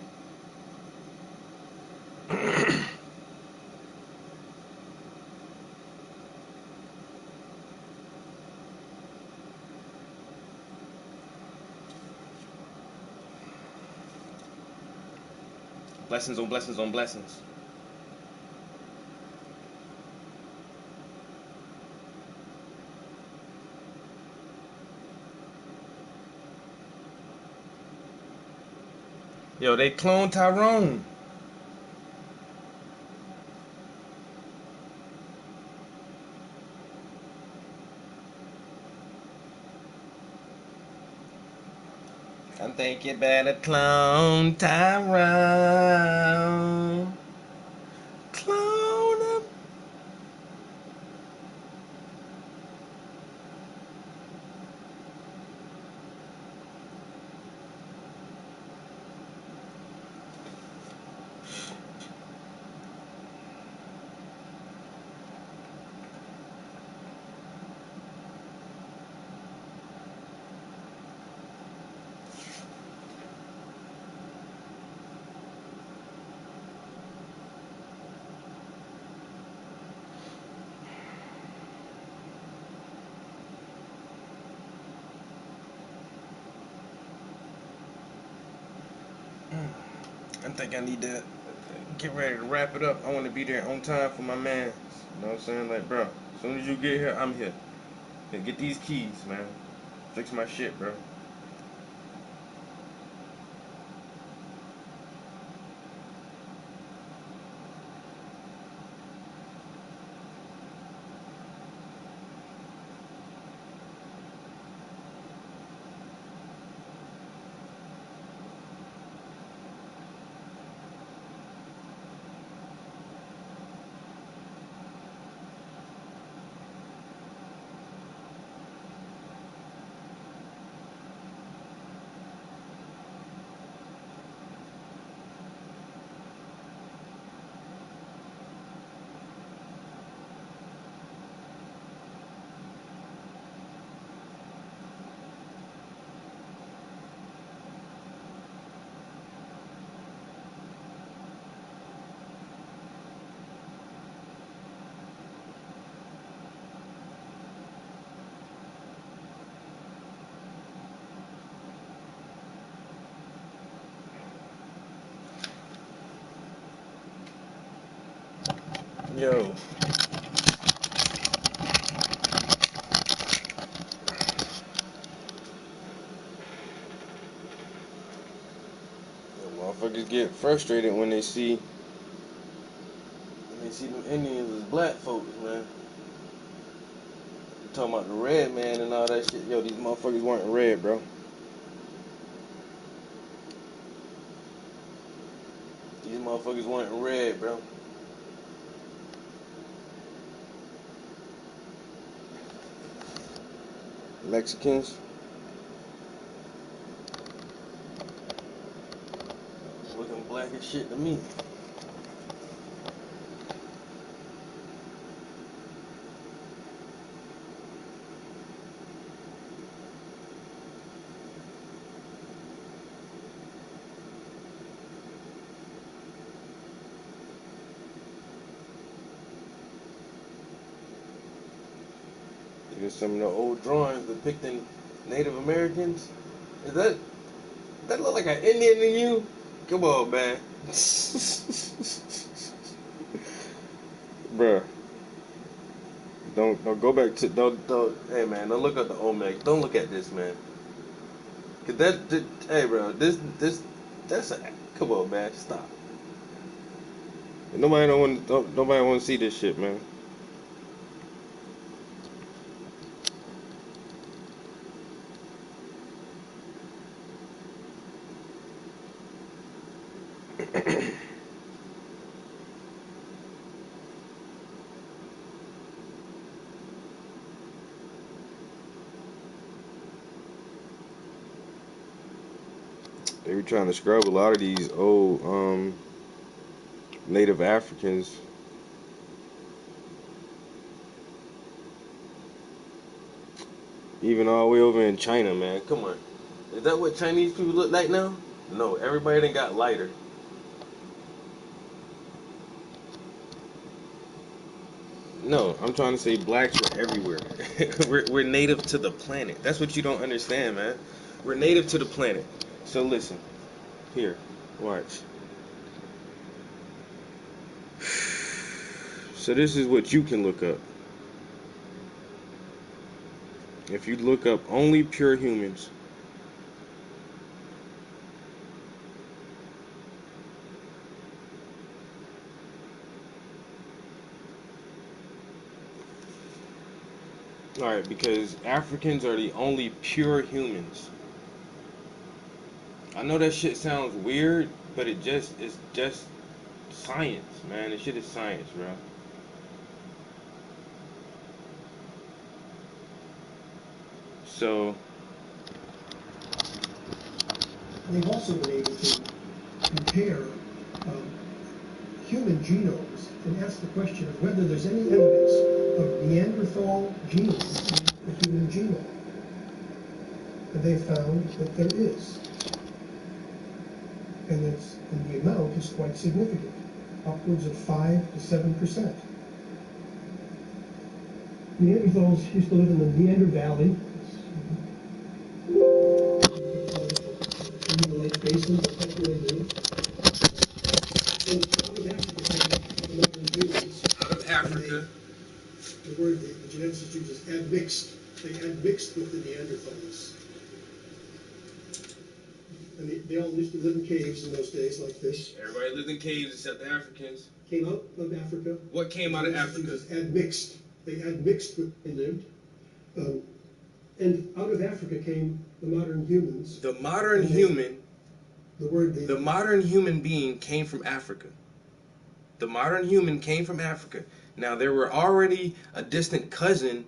Blessings on blessings on blessings. Yo, they cloned Tyrone. I think you better clone Tyrone. Clone him. I think I need to get ready to wrap it up. I want to be there on time for my man. You know what I'm saying? Like, bro, as soon as you get here, I'm here. Yeah, get these keys, man. Fix my shit, bro. Yo. Motherfuckers get frustrated when they see them Indians as black folks, man. You talking about the red man and all that shit. Yo, these motherfuckers weren't red, bro. These motherfuckers weren't red, bro. Mexicans. Looking black as shit to me. Here's some of the old drawings depicting Native Americans. Is that look like an Indian to you? Come on, man. Bruh. Don't go back to don't hey man, don't look at the Olmec. Don't look at this, man. Cause hey bro, that's a come on, man, stop. Nobody want to see this shit, man. They were trying to scrub a lot of these old Native Africans. Even all the way over in China, man. Come on. Is that what Chinese people look like now? No, everybody done got lighter. No, I'm trying to say blacks are everywhere. we're native to the planet. That's what you don't understand, man. We're native to the planet. So listen. Here, watch. So this is what you can look up. If you look up only pure humans. Alright, because Africans are the only pure humans. I know that shit sounds weird, but it's just science, man. This shit is science, bro. So they've also been able to compare human genomes and ask the question of whether there's any evidence of Neanderthal genes in the human genome. And they found that there is. And the amount is quite significant, upwards of 5 to 7%. Neanderthals used to live in the Neander Valley, in the Lake Basin, that's where they lived. Out of Africa. The word the geneticists use is admixed. They admixed with the Neanderthals. And they all used to live in caves in those days like this. Everybody lived in caves except the Africans. Came out of Africa. What came out of Africa? Admixed. They admixed with they lived. And out of Africa came the modern humans. The modern human. The modern human being came from Africa. The modern human came from Africa. Now there were already a distant cousin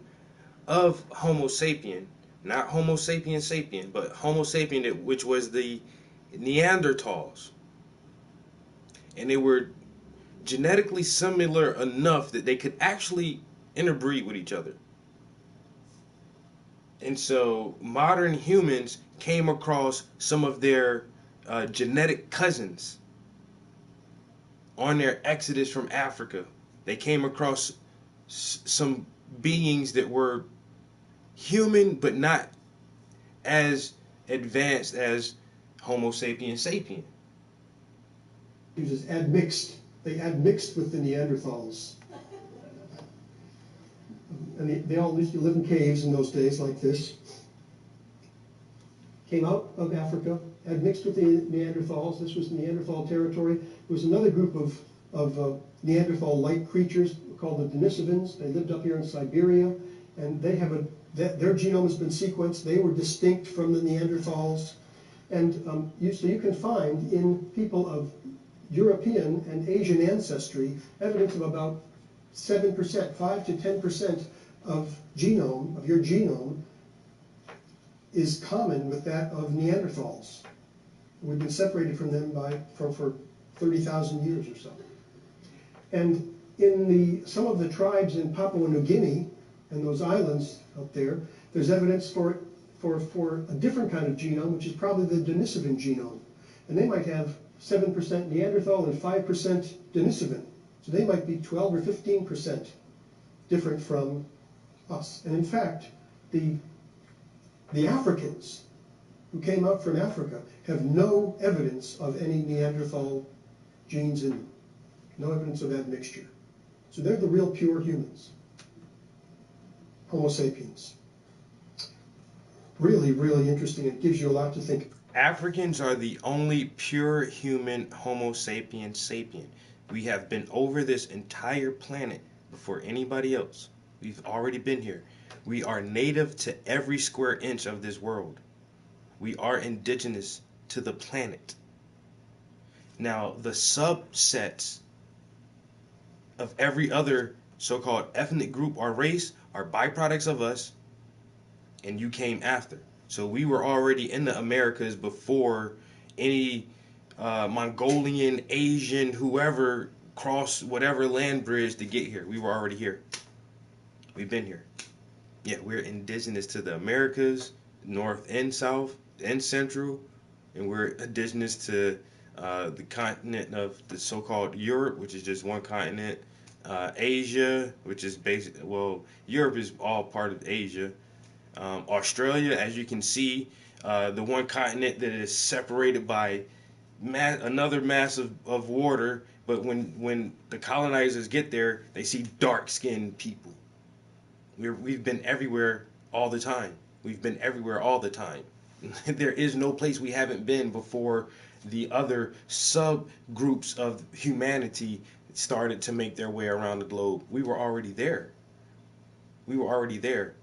of Homo sapien, not Homo sapien sapien, but Homo sapien, which was the Neanderthals. And they were genetically similar enough that they could actually interbreed with each other. And so modern humans came across some of their genetic cousins on their exodus from Africa. They came across some beings that were human but not as advanced as Homo sapien sapien. Uses admixed. They admixed with the Neanderthals. And they all used to live in caves in those days like this. Came out of Africa, admixed with the Neanderthals. This was Neanderthal territory. There was another group of Neanderthal-like creatures called the Denisovans. They lived up here in Siberia, and they have their genome has been sequenced. They were distinct from the Neanderthals. And so you can find in people of European and Asian ancestry evidence of about 7%, 5 to 10% of your genome is common with that of Neanderthals. We've been separated from them for 30,000 years or so. And in some of the tribes in Papua New Guinea and those islands out there, there's evidence for a different kind of genome, which is probably the Denisovan genome. And they might have 7% Neanderthal and 5% Denisovan. So they might be 12 or 15% different from us. And in fact, the Africans who came out from Africa have no evidence of any Neanderthal genes in them. No evidence of admixture. So they're the real pure humans. Homo sapiens. Really, really interesting. It gives you a lot to think about. Africans are the only pure human Homo sapien sapien. We have been over this entire planet before anybody else. We've already been here. We are native to every square inch of this world. We are indigenous to the planet. Now, the subsets of every other so-called ethnic group or race are byproducts of us, and you came after. So we were already in the Americas before any Mongolian, Asian, whoever crossed whatever land bridge to get here. We were already here. We've been here. Yeah, we're indigenous to the Americas, North and South and Central, and we're indigenous to the continent of the so-called Europe, which is just one continent, Asia, which is Europe is all part of Asia, Australia, as you can see, the one continent that is separated by another mass of water, but when the colonizers get there, they see dark-skinned people. We've been everywhere all the time. We've been everywhere all the time. There is no place we haven't been before the other subgroups of humanity started to make their way around the globe. We were already there. We were already there.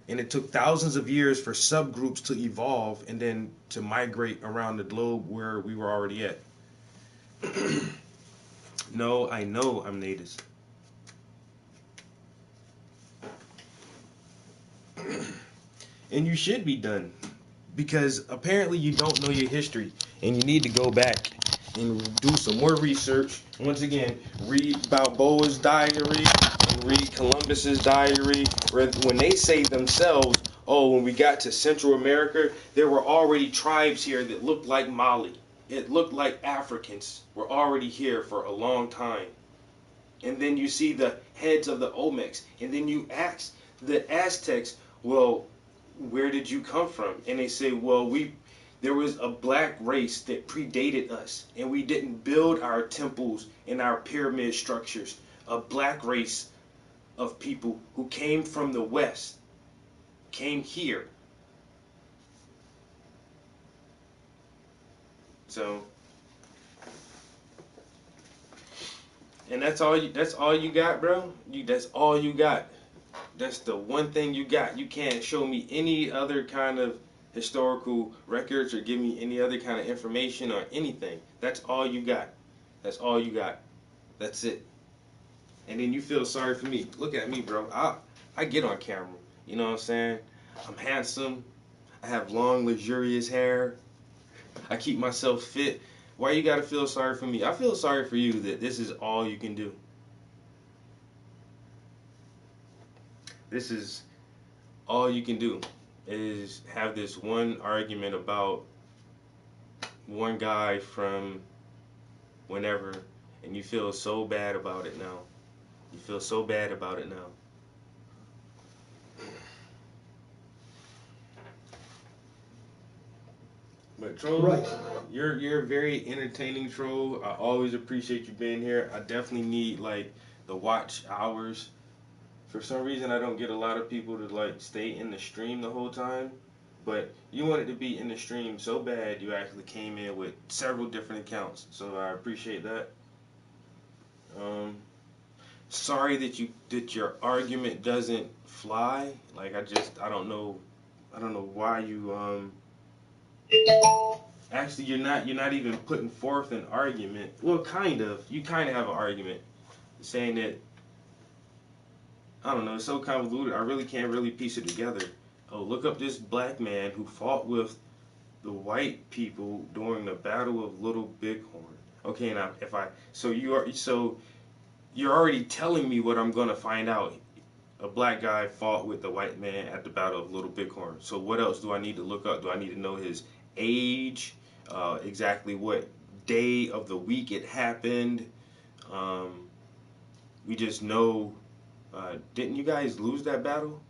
And it took thousands of years for subgroups to evolve and then to migrate around the globe where we were already at. No, I know I'm natives. And you should be done, because apparently you don't know your history and you need to go back and do some more research. Once again, read Balboa's diary and read Columbus's diary, where when they say themselves, oh, when we got to Central America, there were already tribes here that looked like Mali. It looked like Africans were already here for a long time. And then you see the heads of the Olmecs, and then you ask the Aztecs, well, where did you come from? And they say, well, there was a black race that predated us, and we didn't build our temples and our pyramid structures. A black race of people who came from the West came here. So, and that's all you got, bro? That's all you got. That's the one thing you got. You can't show me any other kind of historical records or give me any other kind of information or anything. That's all you got. That's all you got. That's it. And then you feel sorry for me. Look at me, bro. I get on camera. You know what I'm saying? I'm handsome. I have long, luxurious hair. I keep myself fit. Why you gotta feel sorry for me? I feel sorry for you that this is all you can do. This is all you can do, is have this one argument about one guy from whenever, and you feel so bad about it now. You feel so bad about it now. But Troll, right. You're a very entertaining troll. I always appreciate you being here. I definitely need like the watch hours. For some reason, I don't get a lot of people to like stay in the stream the whole time. But you wanted to be in the stream so bad, you actually came in with several different accounts. So I appreciate that. Sorry that your argument doesn't fly. Like I don't know why you actually you're not even putting forth an argument. Well, kind of. You kind of have an argument saying that, I don't know, it's so convoluted. I really can't really piece it together. Oh, look up this black man who fought with the white people during the Battle of Little Bighorn. Okay, now you're already telling me what I'm gonna find out. A black guy fought with the white man at the Battle of Little Bighorn. So what else do I need to look up? Do I need to know his age, exactly what day of the week it happened? We just know, didn't you guys lose that battle?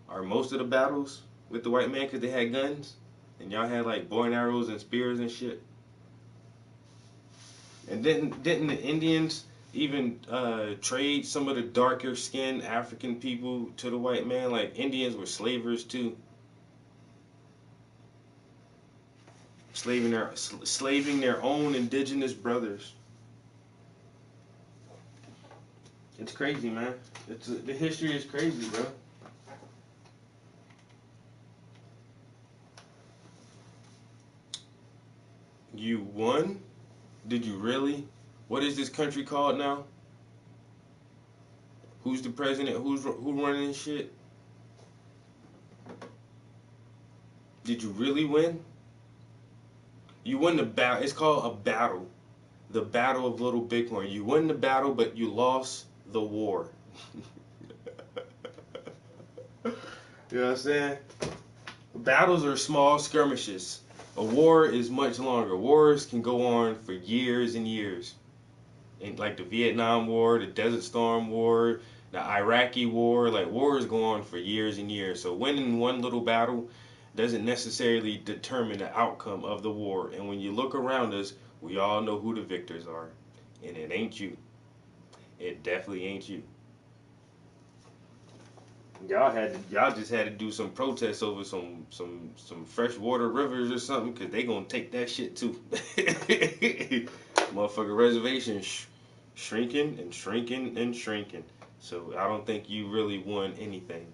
Or most of the battles with the white man because they had guns? And y'all had like bow and arrows and spears and shit? And didn't the Indians even trade some of the darker skinned African people to the white man? Like Indians were slavers too. Slaving their own indigenous brothers. It's crazy, man. The history is crazy, bro. You won? Did you really? What is this country called now? Who's the president? Who running this shit? Did you really win? You won the battle. It's called a battle. The Battle of Little Bighorn. You won the battle, but you lost the war. You know what I'm saying? Battles are small skirmishes. A war is much longer. Wars can go on for years and years. And like the Vietnam War, the Desert Storm War, the Iraqi War, like wars go on for years and years. So winning one little battle doesn't necessarily determine the outcome of the war. And when you look around us, we all know who the victors are. And it ain't you. It definitely ain't you. Y'all just had to do some protests over some freshwater rivers or something, because they gonna take that shit too. Motherfucker reservation shrinking and shrinking and shrinking. So I don't think you really won anything.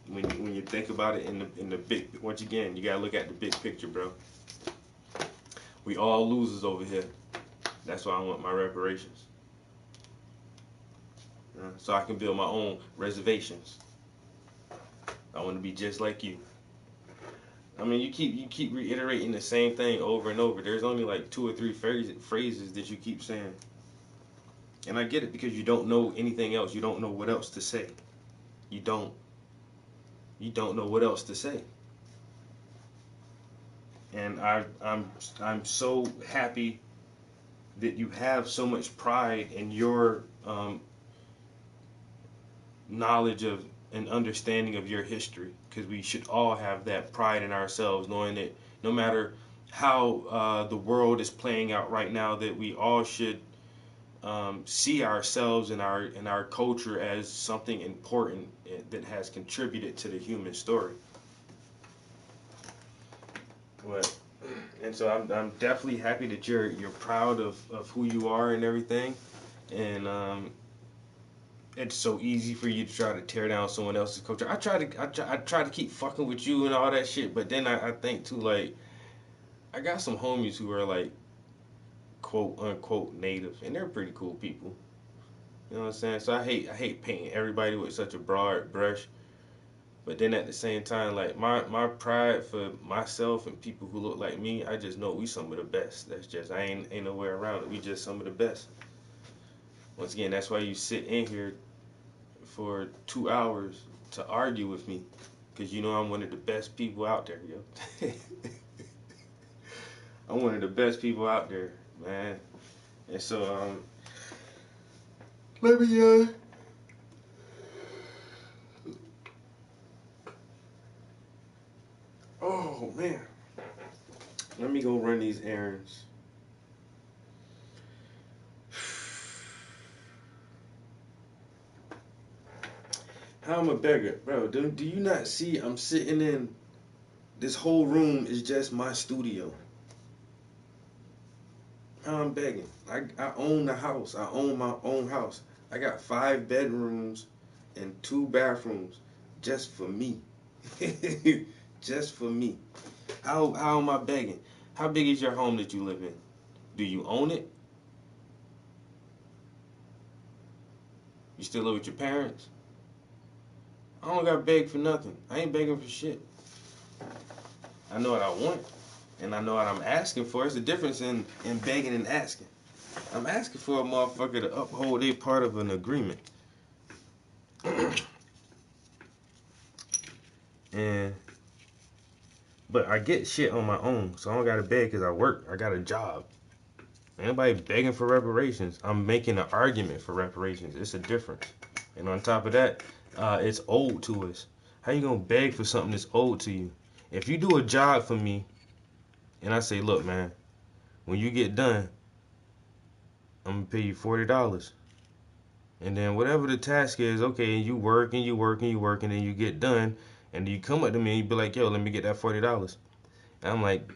When you think about it in the big, once again, you gotta look at the big picture, bro. We all losers over here. That's why I want my reparations. So I can build my own reservations. I want to be just like you. I mean, you keep reiterating the same thing over and over. There's only like 2 or 3 phrases that you keep saying. And I get it, because you don't know anything else. You don't know what else to say. You don't know what else to say. And I'm so happy that you have so much pride in your knowledge of and understanding of your history, because we should all have that pride in ourselves, knowing that no matter how the world is playing out right now, that we all should see ourselves and our culture as something important that has contributed to the human story. But, and so I'm definitely happy that you're proud of who you are and everything, and it's so easy for you to try to tear down someone else's culture. I try to keep fucking with you and all that shit, but then I think too, like, I got some homies who are like quote unquote native, and they're pretty cool people. You know what I'm saying? So I hate painting everybody with such a broad brush. But then at the same time, like my pride for myself and people who look like me, I just know we some of the best. That's just, I ain't no way around it. We just some of the best. Once again, that's why you sit in here for 2 hours to argue with me, because you know I'm one of the best people out there, yo. I'm one of the best people out there, man. And so let me oh man, let me go run these errands. How I'm a beggar, bro? Do you not see I'm sitting in this whole room is just my studio? How I'm begging? I own the house. I own my own house. I got 5 bedrooms and 2 bathrooms just for me. Just for me. How am I begging? How big is your home that you live in? Do you own it? You still live with your parents? I don't gotta beg for nothing. I ain't begging for shit. I know what I want, and I know what I'm asking for. It's a difference in begging and asking. I'm asking for a motherfucker to uphold a part of an agreement. But I get shit on my own, so I don't gotta beg because I work. I got a job. Ain't nobody begging for reparations. I'm making an argument for reparations. It's a difference. And on top of that, it's owed to us. How you gonna beg for something that's owed to you? If you do a job for me, and I say, look, man, when you get done, I'm gonna pay you $40. And then whatever the task is, okay, and you work and you work and you work, and then you get done, and you come up to me and you be like, yo, let me get that $40. And I'm like,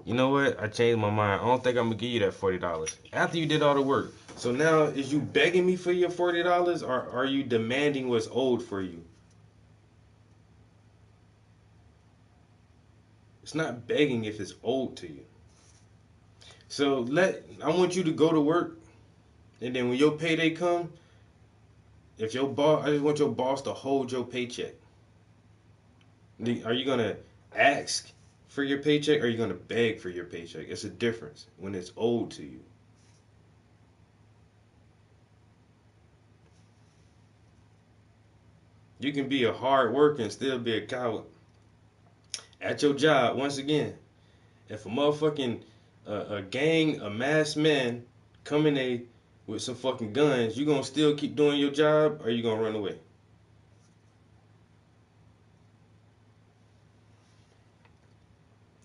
you know what? I changed my mind. I don't think I'm gonna give you that $40 after you did all the work. So now, is you begging me for your $40, or are you demanding what's owed for you? It's not begging if it's owed to you. So I want you to go to work, and then when your payday come, if your boss, I just want your boss to hold your paycheck. Are you gonna ask for your paycheck or are you gonna beg for your paycheck? It's a difference when it's owed to you. You can be a hard worker and still be a coward. At your job, once again, if a motherfucking a gang of masked men come in there with some fucking guns, you gonna still keep doing your job or you gonna run away?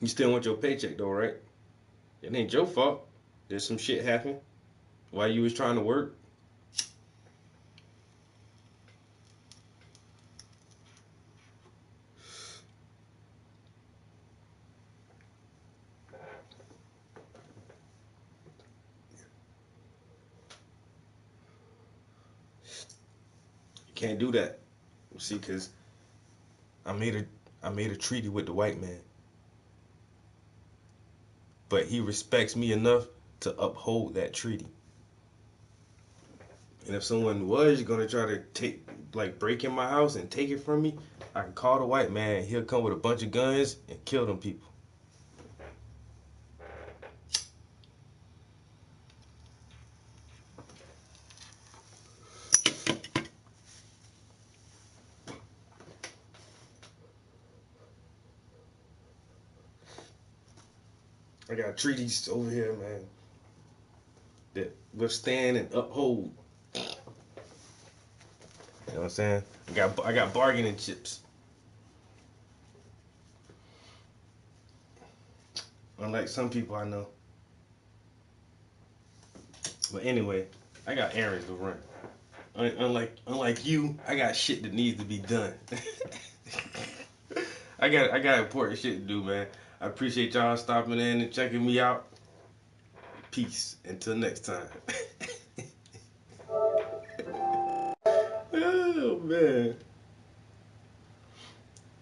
You still want your paycheck though, right? It ain't your fault. There's some shit happen while you was trying to work. You can't do that. See, cause I made a treaty with the white man. But he respects me enough to uphold that treaty. And if someone was gonna try to break in my house and take it from me, I can call the white man. He'll come with a bunch of guns and kill them people. I got treaties over here, man, that withstand and uphold. You know what I'm saying? I got bargaining chips. Unlike some people I know. But anyway, I got errands to run. Unlike you, I got shit that needs to be done. I got important shit to do, man. I appreciate y'all stopping in and checking me out. Peace. Until next time. Oh, man.